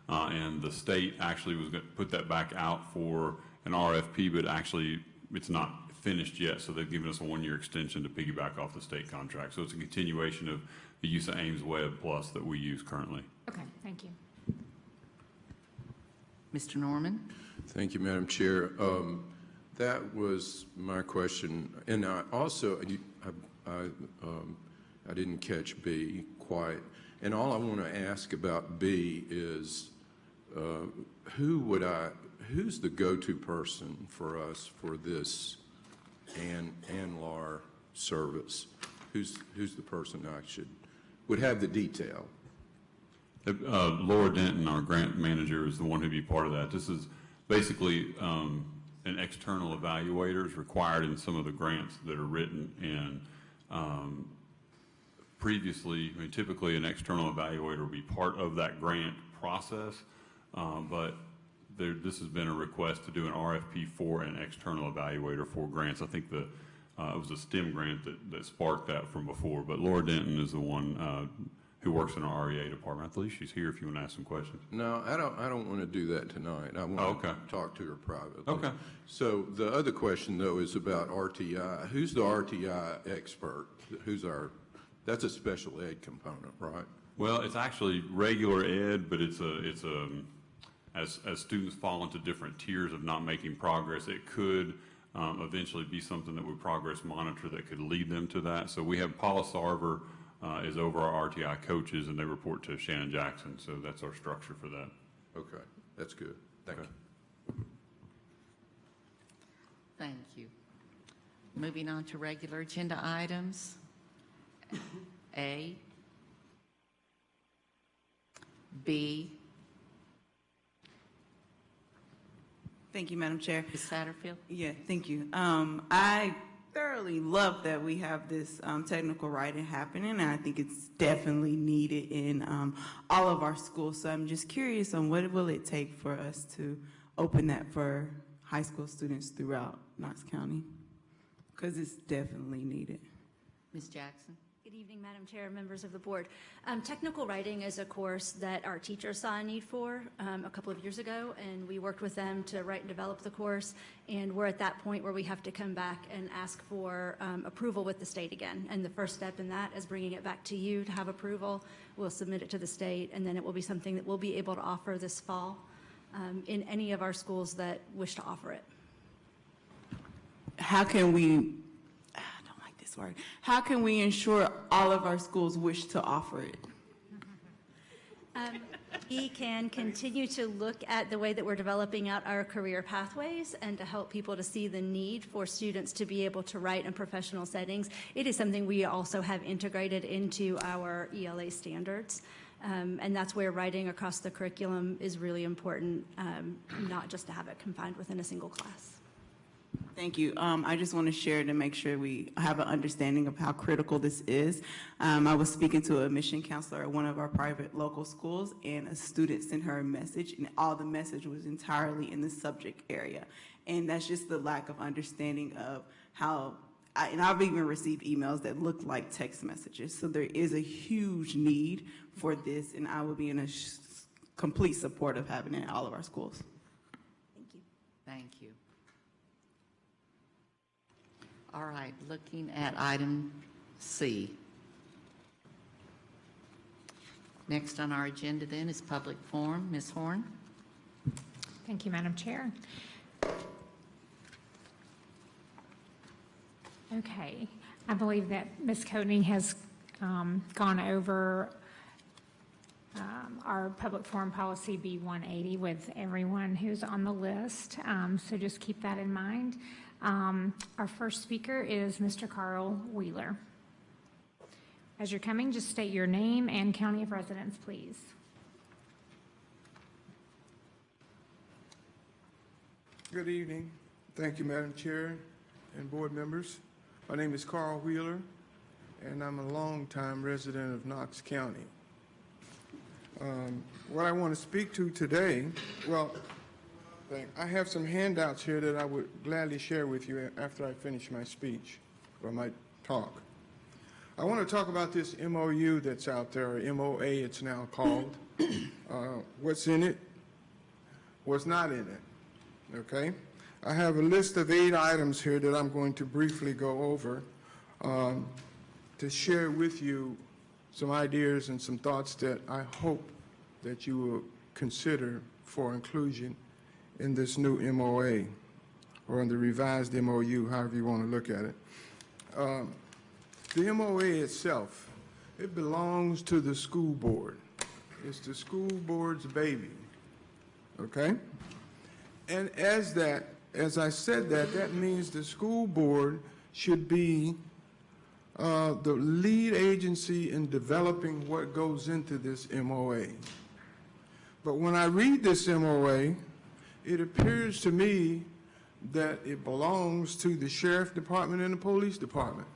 and the state actually was going to put that back out for an RFP, but actually it's not finished yet, so they've given us a one-year extension to piggyback off the state contract. So it's a continuation of the use of Ames Web Plus that we use currently. Okay, thank you. Mr. Norman? Thank you, Madam Chair. That was my question, and I also, I didn't catch B quite, and all I want to ask about B is who's the go-to person for us for this ANLAR service? Who's the person would have the detail? Laura Denton, our grant manager, is the one who'd be part of that. This is basically an external evaluator is required in some of the grants that are written, and previously, I mean, typically an external evaluator will be part of that grant process, but this has been a request to do an RFP for an external evaluator for grants. I think it was a STEM grant that sparked that from before, but Laura Denton is the one who works in our REA department. I believe she's here if you want to ask some questions. No, I don't want to do that tonight. I want to talk to her privately. Okay. So the other question, though, is about RTI. Who's the RTI expert? That's a special ed component, right? Well, it's actually regular ed, but as students fall into different tiers of not making progress, it could eventually be something that we progress monitor that could lead them to that. So we have Paula Sarver is over our RTI coaches, and they report to Shannon Jackson. So that's our structure for that. Okay, that's good. Thank you. Thank you. Moving on to regular agenda items. A, B. Thank you, Madam Chair. Ms. Satterfield? Yeah, thank you. I thoroughly love that we have this technical writing happening, and I think it's definitely needed in all of our schools. So I'm just curious on what will it take for us to open that for high school students throughout Knox County, because it's definitely needed. Ms. Jackson? Good evening, Madam Chair, members of the board. Technical writing is a course that our teachers saw a need for a couple of years ago, and we worked with them to write and develop the course, and we're at that point where we have to come back and ask for approval with the state again. And the first step in that is bringing it back to you to have approval. We'll submit it to the state, and then it will be something that we'll be able to offer this fall in any of our schools that wish to offer it. How can we How can we ensure all of our schools wish to offer it? We can continue to look at the way that we're developing out our career pathways and to help people to see the need for students to be able to write in professional settings. It is something we also have integrated into our ELA standards. And that's where writing across the curriculum is really important, not just to have it confined within a single class. Thank you. I just want to share to make sure we have an understanding of how critical this is. I was speaking to a mission counselor at one of our private local schools, and a student sent her a message, and all the message was entirely in the subject area. And that's just the lack of understanding of how, and I've even received emails that look like text messages. So there is a huge need for this, and I will be in a complete support of having it in all of our schools. Thank you. Thank you. All right, looking at item C. Next on our agenda then is public forum. Ms. Horn. Thank you, Madam Chair. Okay, I believe that Ms. Courtney has gone over our public forum policy B180 with everyone who's on the list, so just keep that in mind. Our first speaker is Mr. Carl Wheeler. As you're coming, just state your name and county of residence, please. Good evening. Thank you, Madam Chair and board members. My name is Carl Wheeler, and I'm a longtime resident of Knox County. What I want to speak to today, I have some handouts here that I would gladly share with you after I finish my speech, or my talk. I want to talk about this MOU that's out there, or MOA it's now called. What's in it, what's not in it, okay? I have a list of 8 items here that I'm going to briefly go over to share with you some ideas and some thoughts that I hope that you will consider for inclusion in this new MOA or in the revised MOU, however you want to look at it. The MOA itself, it belongs to the school board. It's the school board's baby, okay? And as I said that means the school board should be the lead agency in developing what goes into this MOA. But when I read this MOA, it appears to me that it belongs to the sheriff department and the police department.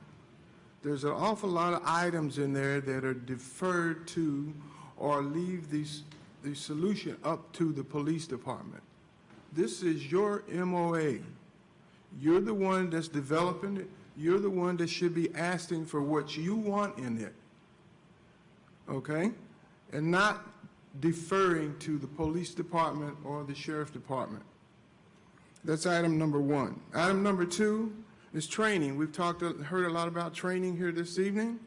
There's an awful lot of items in there that are deferred to or leave the solution up to the police department. This is your MOA. You're the one that's developing it. You're the one that should be asking for what you want in it, okay? And not deferring to the police department or the sheriff department. That's item number 1. Item number 2 is training. We've heard a lot about training here this evening.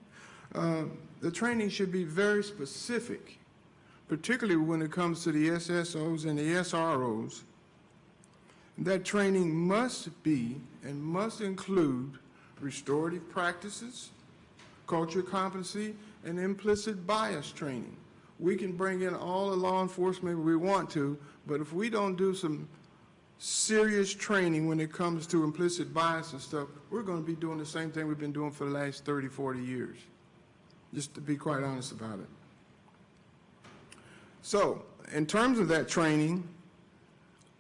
The training should be very specific, particularly when it comes to the SSOs and the SROs. That training must be and must include restorative practices, culture competency, and implicit bias training. We can bring in all the law enforcement we want to, but if we don't do some serious training when it comes to implicit bias and stuff, we're going to be doing the same thing we've been doing for the last 30, 40 years, just to be quite honest about it. So, in terms of that training,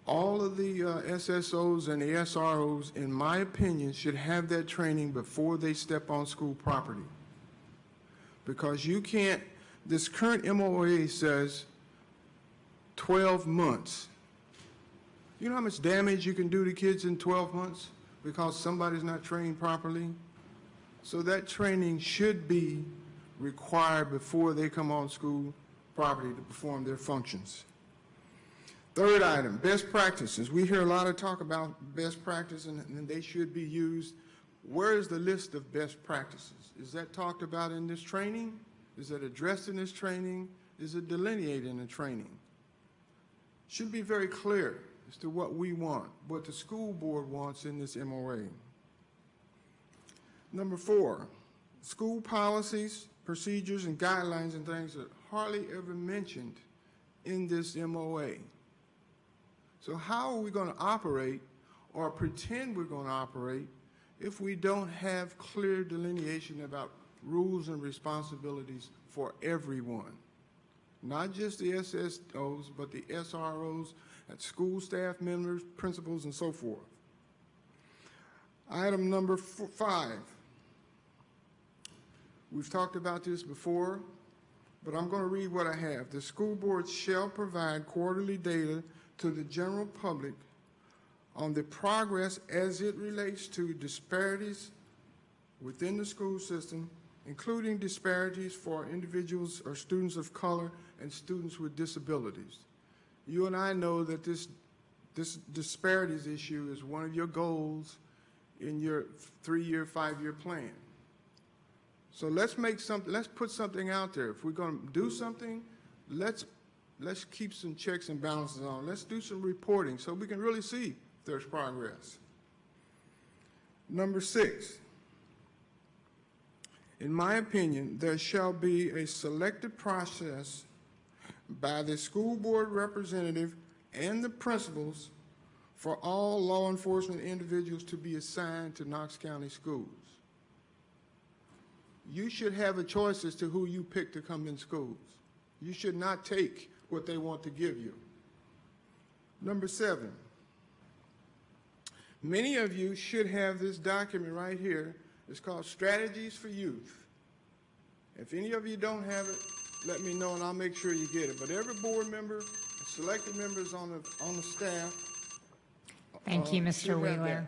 all of the SSOs and the SROs, in my opinion, should have that training before they step on school property. Because you can't, this current MOA says 12 months. You know how much damage you can do to kids in 12 months because somebody's not trained properly? So that training should be required before they come on school property to perform their functions. Third item, best practices. We hear a lot of talk about best practices and they should be used. Where is the list of best practices? Is that talked about in this training? Is that addressed in this training? Is it delineated in the training? Should be very clear as to what we want, what the school board wants in this MOA. Number 4, school policies, procedures, and guidelines and things are hardly ever mentioned in this MOA. So how are we going to operate or pretend we're going to operate if we don't have clear delineation about rules and responsibilities for everyone? Not just the SSOs, but the SROs and school staff members, principals, and so forth. Item number 5. We've talked about this before, but I'm going to read what I have. The school board shall provide quarterly data to the general public on the progress as it relates to disparities within the school system, including disparities for individuals or students of color and students with disabilities. You and I know that this disparities issue is one of your goals in your 3-year, 5-year plan. So let's put something out there. If we're going to do something, let's keep some checks and balances on. Let's do some reporting so we can really see if there's progress. Number 6, in my opinion, there shall be a selective process by the school board representative and the principals for all law enforcement individuals to be assigned to Knox County schools. You should have a choice as to who you pick to come in schools. You should not take what they want to give you. Number 7, many of you should have this document right here. It's called Strategies for Youth. If any of you don't have it, let me know and I'll make sure you get it. But every board member, selected members on the staff. Thank you, should Mr. have Wheeler.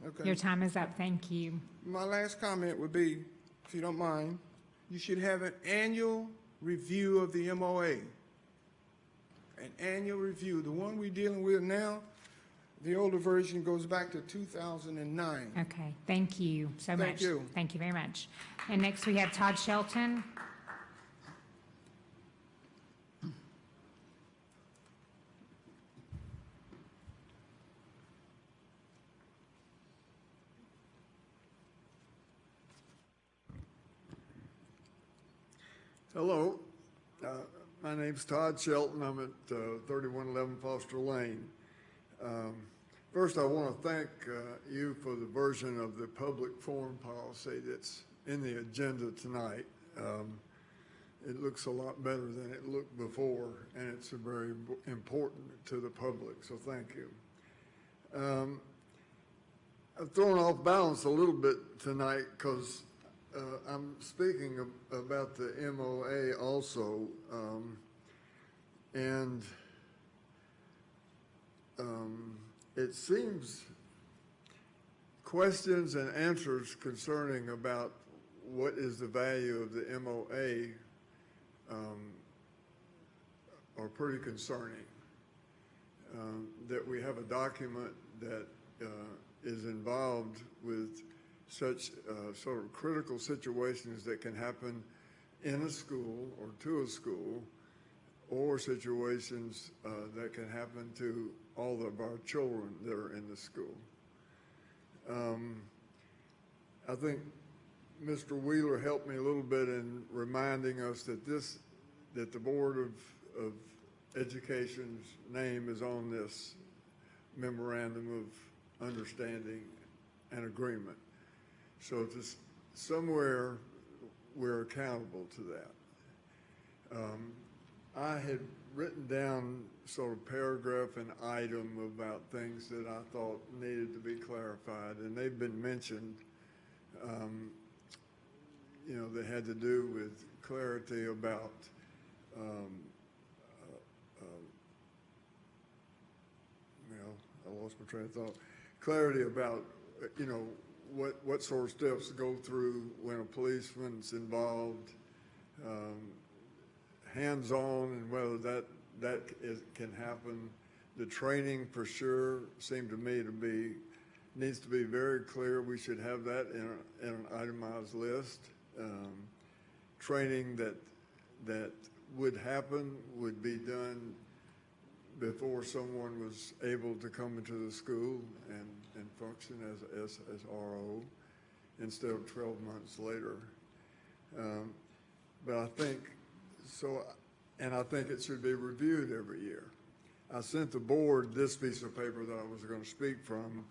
that. Okay. Your time is up. Thank you. My last comment would be, if you don't mind, you should have an annual review of the MOA. An annual review. The one we're dealing with now, The older version goes back to 2009. Okay, thank you so much. Thank you. Thank you very much. And next we have Todd Shelton. Hello, my name's Todd Shelton. I'm at 3111 Foster Lane. First, I want to thank you for the version of the public forum policy that's in the agenda tonight. It looks a lot better than it looked before, and it's very important to the public, so thank you. I've thrown off balance a little bit tonight because I'm speaking about the MOA also, and it seems questions and answers concerning about what is the value of the MOA are pretty concerning. That we have a document that is involved with such sort of critical situations that can happen in a school or to a school, or situations that can happen to all of our children that are in the school. I think Mr. Wheeler helped me a little bit in reminding us that that the Board of Education's name is on this memorandum of understanding and agreement. So just somewhere we're accountable to that. I had written down sort of paragraph and item about things that I thought needed to be clarified, and they've been mentioned. You know, they had to do with clarity about I lost my train of thought. Clarity about, you know, what sort of steps go through when a policeman's involved, hands-on, and whether that can happen. The training for sure seemed to me to needs to be very clear. We should have that in an itemized list. Training that would happen would be done before someone was able to come into the school and function as RO instead of 12 months later. But I think so, and I think it should be reviewed every year. I sent the board this piece of paper that I was going to speak from,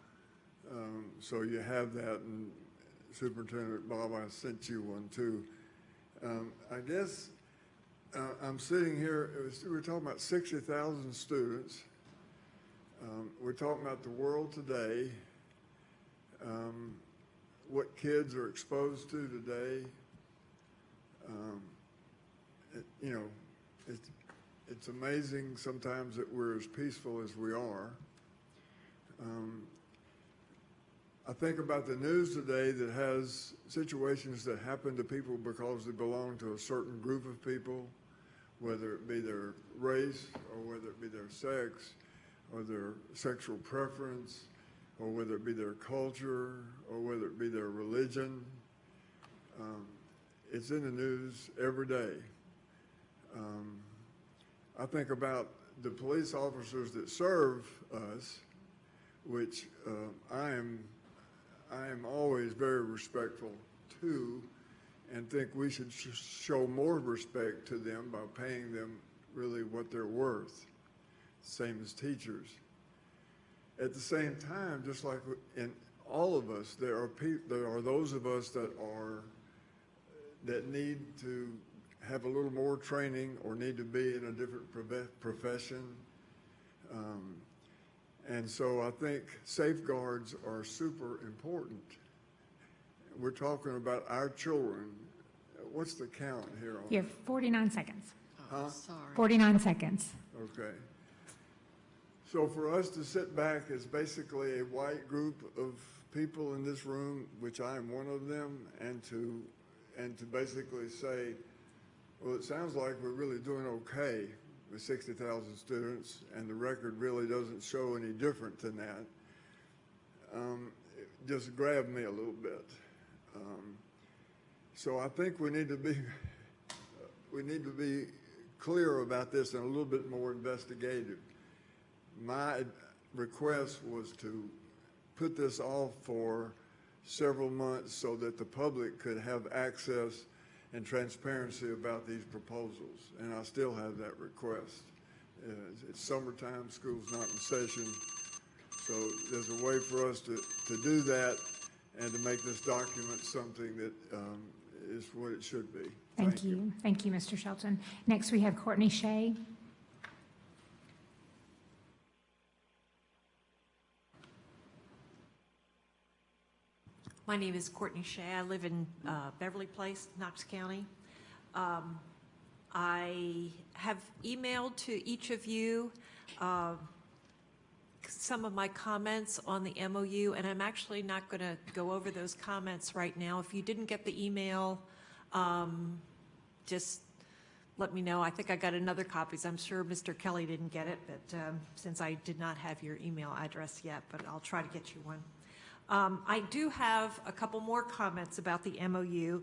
so you have that, and Superintendent Bob, I sent you one too. I guess I'm sitting here, we're talking about 60,000 students. We're talking about the world today, what kids are exposed to today. You know, it's amazing sometimes that we're as peaceful as we are. I think about the news today that has situations that happen to people because they belong to a certain group of people, whether it be their race or whether it be their sex or their sexual preference or whether it be their culture or whether it be their religion. It's in the news every day. I think about the police officers that serve us, which I am always very respectful to, and think we should show more respect to them by paying them really what they're worth, same as teachers. At the same time, just like in all of us, there are those of us that need to have a little more training or need to be in a different profession. And so I think safeguards are super important. We're talking about our children. What's the count here? You have 49 seconds. Oh, sorry. 49 seconds. Okay. So for us to sit back as basically a white group of people in this room, which I am one of them, and to basically say, well, it sounds like we're really doing okay, with 60,000 students, and the record really doesn't show any different than that. It just grabbed me a little bit. So I think we need to be clear about this and a little bit more investigative. My request was to put this off for several months so that the public could have access and transparency about these proposals, and I still have that request. It's summertime, school's not in session, so there's a way for us to do that and to make this document something that is what it should be. Thank you. Thank you, Mr. Shelton. Next, we have Courtney Shea. My name is Courtney Shea. I live in Beverly Place, Knox County. I have emailed to each of you some of my comments on the MOU, and I'm actually not going to go over those comments right now. If you didn't get the email, just let me know. I think I got another copy. I'm sure Mr. Kelly didn't get it, but since I did not have your email address yet, but I'll try to get you one. I do have a couple more comments about the MOU.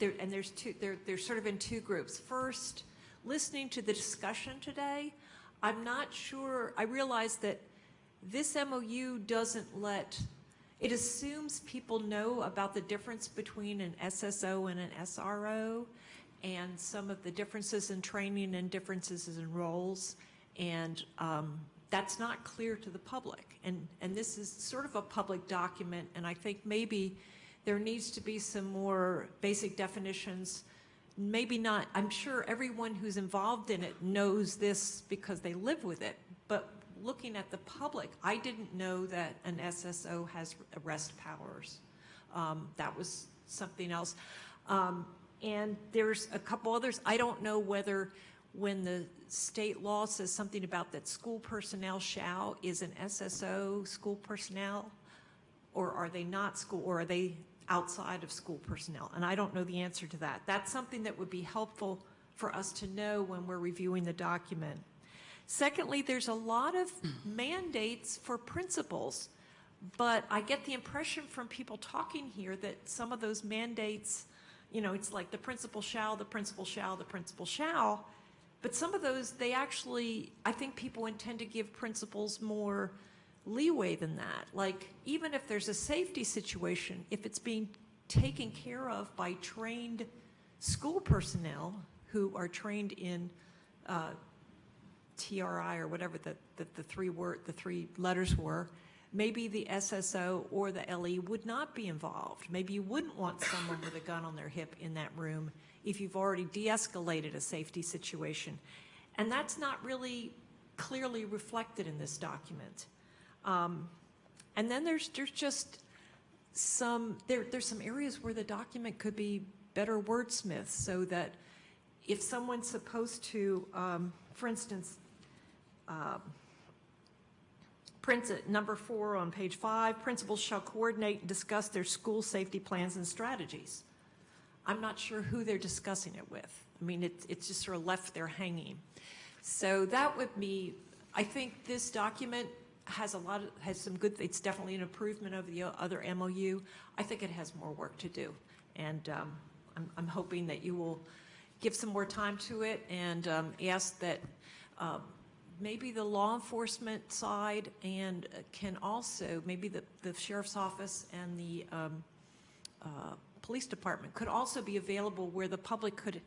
They're sort of in two groups. First, listening to the discussion today, I'm not sure, I realize that this MOU it assumes people know about the difference between an SSO and an SRO, and some of the differences in training and differences in roles, and that's not clear to the public. And this is sort of a public document, and I think maybe there needs to be some more basic definitions. Maybe not, I'm sure everyone who's involved in it knows this because they live with it, but looking at the public, I didn't know that an SSO has arrest powers. That was something else. And there's a couple others. I don't know whether when the state law says something about that school personnel shall is an SSO school personnel, or are they not school, or are they outside of school personnel? And I don't know the answer to that. That's something that would be helpful for us to know when we're reviewing the document. Secondly, there's a lot of mandates for principals, but I get the impression from people talking here that some of those mandates, you know, it's like the principal shall, the principal shall, the principal shall, but some of those, they actually, I think people intend to give principals more leeway than that. Like, even if there's a safety situation, if it's being taken care of by trained school personnel who are trained in TRI or whatever the three letters were, maybe the SSO or the LE would not be involved. Maybe you wouldn't want someone with a gun on their hip in that room if you've already de-escalated a safety situation. And that's not really clearly reflected in this document. And then there's just there's some areas where the document could be better wordsmithed, so that if someone's supposed to, for instance, number 4 on page 5, principals shall coordinate and discuss their school safety plans and strategies. I'm not sure who they're discussing it with. I mean, it's just sort of left there hanging. So that would be, I think this document has some good, it's definitely an improvement over the other MOU. I think it has more work to do. And I'm hoping that you will give some more time to it and ask that maybe the law enforcement side and can also, maybe the sheriff's office and the police department could also be available where the public could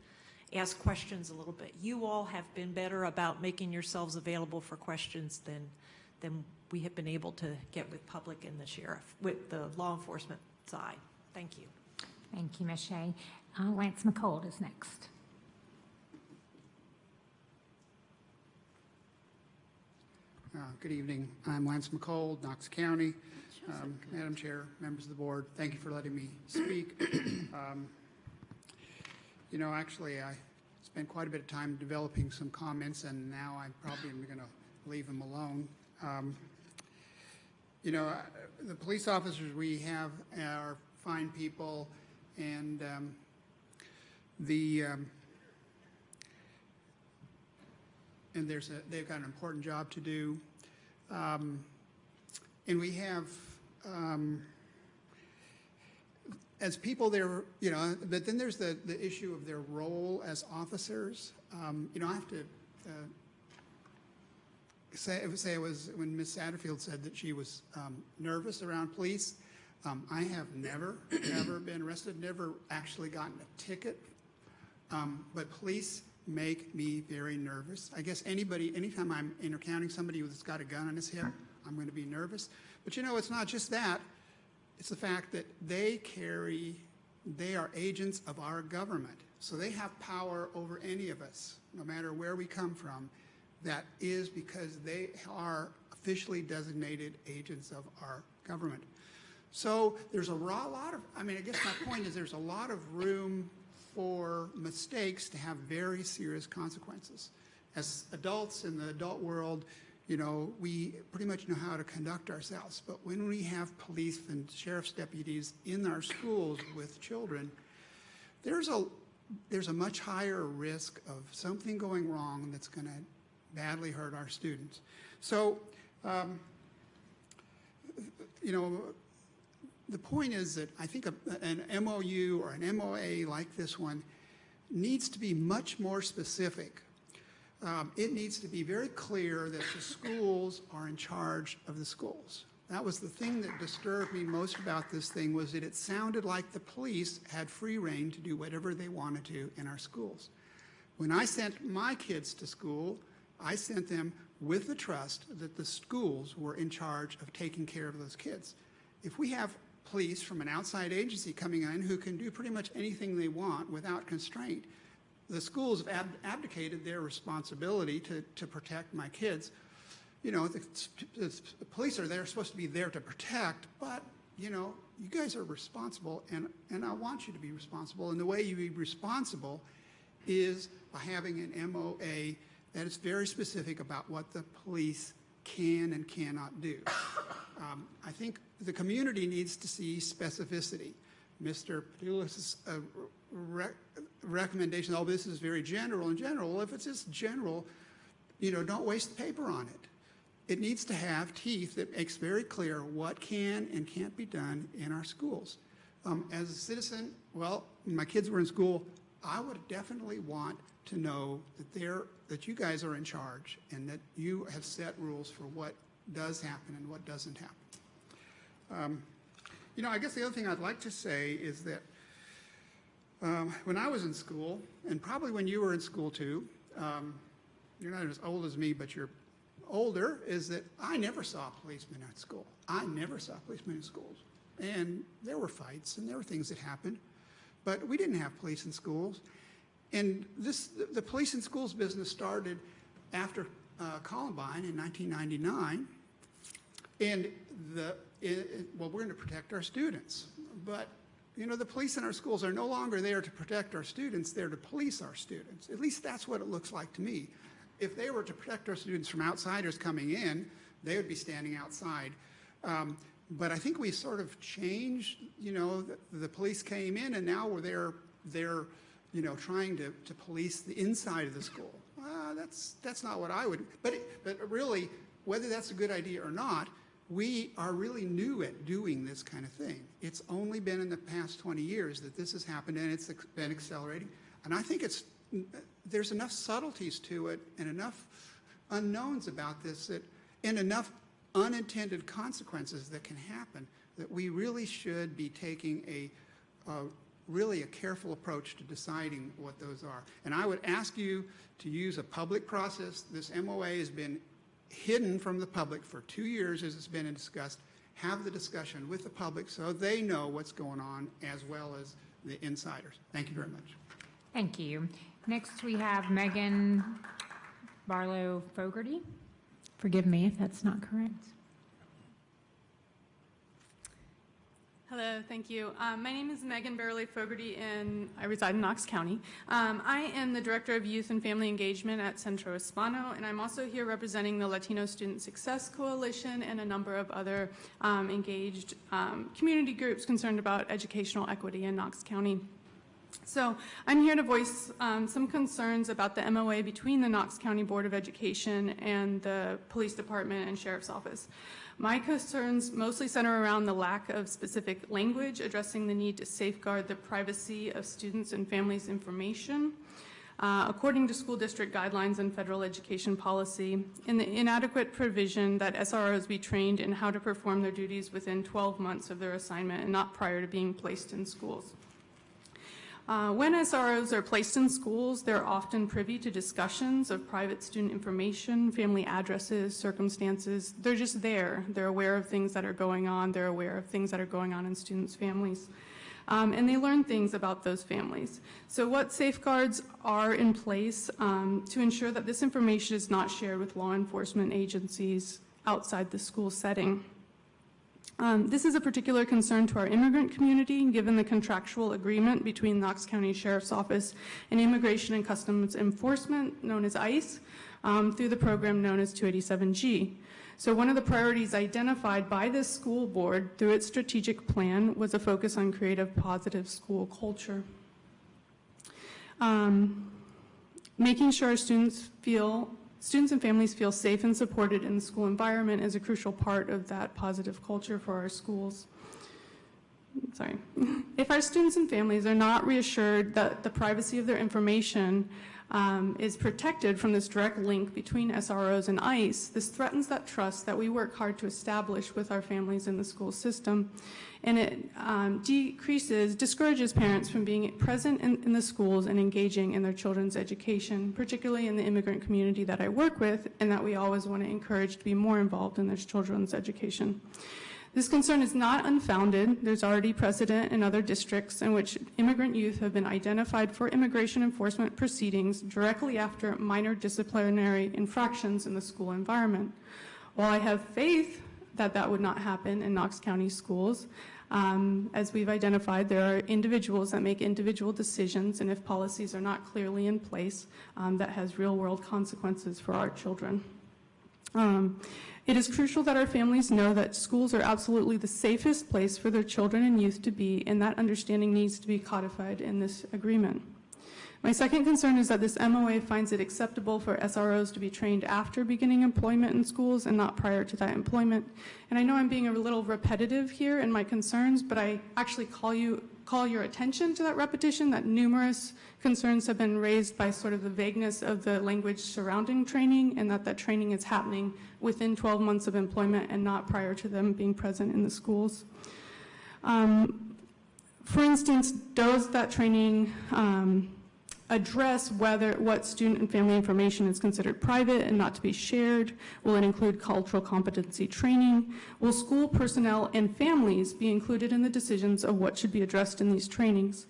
ask questions a little bit. You all have been better about making yourselves available for questions than we have been able to get with public and the sheriff, with the law enforcement side. Thank you. Thank you, Ms. Shea. Lance McCold is next. Good evening. I'm Lance McCold, Knox County. Madam Chair, members of the board, thank you for letting me speak. You know, actually, I spent quite a bit of time developing some comments, and now I probably am going to leave them alone. You know, the police officers we have are fine people, and and they've got an important job to do. And we have, as people there, but then there's the issue of their role as officers. I have to say it was when Ms. Satterfield said that she was nervous around police. I have never been arrested, never actually gotten a ticket, but police make me very nervous. I guess anytime I'm encountering somebody who's got a gun on his hip, I'm going to be nervous. But it's not just that. It's the fact that they are agents of our government. So they have power over any of us, no matter where we come from. That is because they are officially designated agents of our government. So there's a lot of, I guess my point is there's a lot of room for mistakes to have very serious consequences. As adults in the adult world, we pretty much know how to conduct ourselves. But when we have police and sheriff's deputies in our schools with children, there's a much higher risk of something going wrong that's going to badly hurt our students. So, the point is that I think an MOU or an MOA like this one needs to be much more specific. It needs to be very clear that the schools are in charge of the schools. That was the thing that disturbed me most about this thing, was that it sounded like the police had free rein to do whatever they wanted to in our schools. When I sent my kids to school, I sent them with the trust that the schools were in charge of taking care of those kids. If we have police from an outside agency coming in who can do pretty much anything they want without constraint, the schools have abdicated their responsibility to protect my kids. The police are there, supposed to be there to protect, but, you guys are responsible, and I want you to be responsible. And the way you be responsible is by having an MOA that is very specific about what the police can and cannot do. I think the community needs to see specificity. Mr. Padulis' recommendation, this is very general and general. Well, if it's just general, don't waste the paper on it. It needs to have teeth that makes very clear what can and can't be done in our schools. As a citizen, when my kids were in school, I would definitely want to know that you guys are in charge and that you have set rules for what does happen and what doesn't happen. I guess the other thing I'd like to say is that when I was in school, and probably when you were in school too, you're not as old as me, but you're older, is that I never saw policemen at school. I never saw policemen in schools. And there were fights and there were things that happened, but we didn't have police in schools. And the police in schools business started after Columbine in 1999. And we're going to protect our students. But, the police in our schools are no longer there to protect our students, they're to police our students. At least that's what it looks like to me. If they were to protect our students from outsiders coming in, they would be standing outside. But I think we sort of changed, the police came in and now they're trying to police the inside of the school. That's not what I would, but really, whether that's a good idea or not, we are really new at doing this kind of thing. It's only been in the past 20 years that this has happened, and it's been accelerating. And I think there's enough subtleties to it and enough unknowns about this and enough unintended consequences that can happen that we really should be taking really a careful approach to deciding what those are. And I would ask you to use a public process. This MOA has been hidden from the public for 2 years as it's been discussed. Have the discussion with the public so they know what's going on as well as the insiders. Thank you very much. Thank you. Next, we have Megan Barlow Fogarty. Forgive me if that's not correct. Hello, thank you. My name is Megan Barley Fogarty, and I reside in Knox County. I am the Director of Youth and Family Engagement at Centro Hispano, and I'm also here representing the Latino Student Success Coalition and a number of other engaged community groups concerned about educational equity in Knox County. So I'm here to voice some concerns about the MOA between the Knox County Board of Education and the Police Department and Sheriff's Office. My concerns mostly center around the lack of specific language addressing the need to safeguard the privacy of students' and families' information, according to school district guidelines and federal education policy, and the inadequate provision that SROs be trained in how to perform their duties within 12 months of their assignment and not prior to being placed in schools. When SROs are placed in schools, they're often privy to discussions of private student information, family addresses, circumstances. They're just there. They're aware of things that are going on. They're aware of things that are going on in students' families. And they learn things about those families. So what safeguards are in place to ensure that this information is not shared with law enforcement agencies outside the school setting? This is a particular concern to our immigrant community, given the contractual agreement between Knox County Sheriff's Office and Immigration and Customs Enforcement, known as ICE, through the program known as 287G. So one of the priorities identified by this school board through its strategic plan was a focus on creative, positive school culture. Making sure our students and families feel safe and supported in the school environment is a crucial part of that positive culture for our schools. Sorry. If our students and families are not reassured that the privacy of their information is protected from this direct link between SROs and ICE, this threatens that trust that we work hard to establish with our families in the school system. And it discourages parents from being present in the schools and engaging in their children's education, particularly in the immigrant community that I work with, and that we always want to encourage to be more involved in their children's education. This concern is not unfounded. There's already precedent in other districts in which immigrant youth have been identified for immigration enforcement proceedings directly after minor disciplinary infractions in the school environment. While I have faith that that would not happen in Knox County schools, as we've identified, there are individuals that make individual decisions, and if policies are not clearly in place, that has real-world consequences for our children. It is crucial that our families know that schools are absolutely the safest place for their children and youth to be, and that understanding needs to be codified in this agreement. My second concern is that this MOA finds it acceptable for SROs to be trained after beginning employment in schools and not prior to that employment. And I know I'm being a little repetitive here in my concerns, but I actually call your attention to that repetition, that numerous concerns have been raised by sort of the vagueness of the language surrounding training, and that training is happening within 12 months of employment and not prior to them being present in the schools. For instance, does that training address what student and family information is considered private and not to be shared? Will it include cultural competency training? Will school personnel and families be included in the decisions of what should be addressed in these trainings?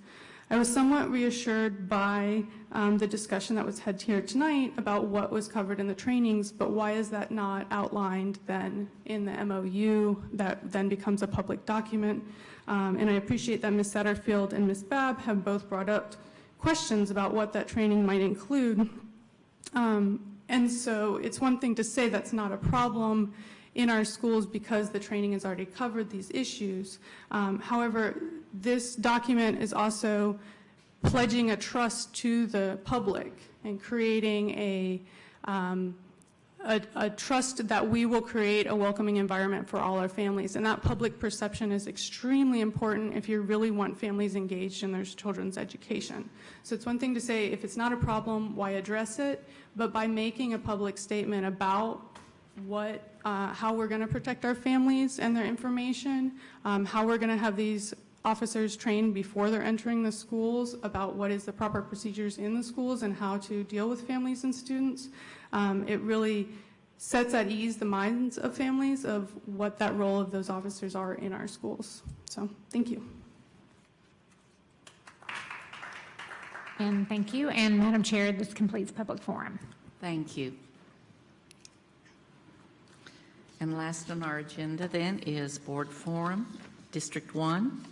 I was somewhat reassured by the discussion that was had here tonight about what was covered in the trainings, but why is that not outlined then in the MOU that then becomes a public document? And I appreciate that Ms. Satterfield and Ms. Babb have both brought up questions about what that training might include. And so it's one thing to say that's not a problem in our schools because the training has already covered these issues. However, this document is also pledging a trust to the public and creating a trust that we will create a welcoming environment for all our families. And that public perception is extremely important if you really want families engaged in their children's education. So it's one thing to say, if it's not a problem, why address it? But by making a public statement about how we're going to protect our families and their information, how we're going to have these officers trained before they're entering the schools about what is the proper procedures in the schools and how to deal with families and students. It really sets at ease the minds of families of what that role of those officers are in our schools. So, thank you. And thank you. And Madam Chair, this completes public forum. Thank you. And last on our agenda then is Board Forum, District 1.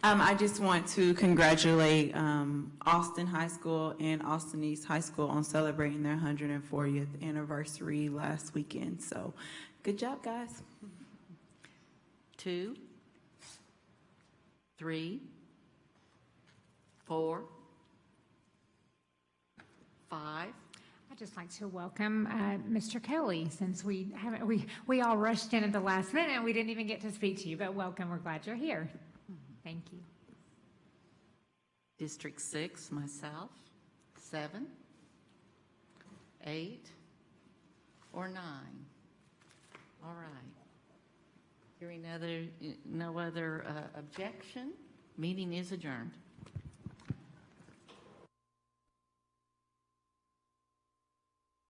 I just want to congratulate Austin High School and Austin East High School on celebrating their 140th anniversary last weekend. So, good job, guys. 2, 3, 4, 5. I'd just like to welcome Mr. Kelly, since we all rushed in at the last minute and we didn't even get to speak to you, but welcome, we're glad you're here. Thank you. District 6, myself, 7, 8, or 9. All right. Hearing no other objection, meeting is adjourned.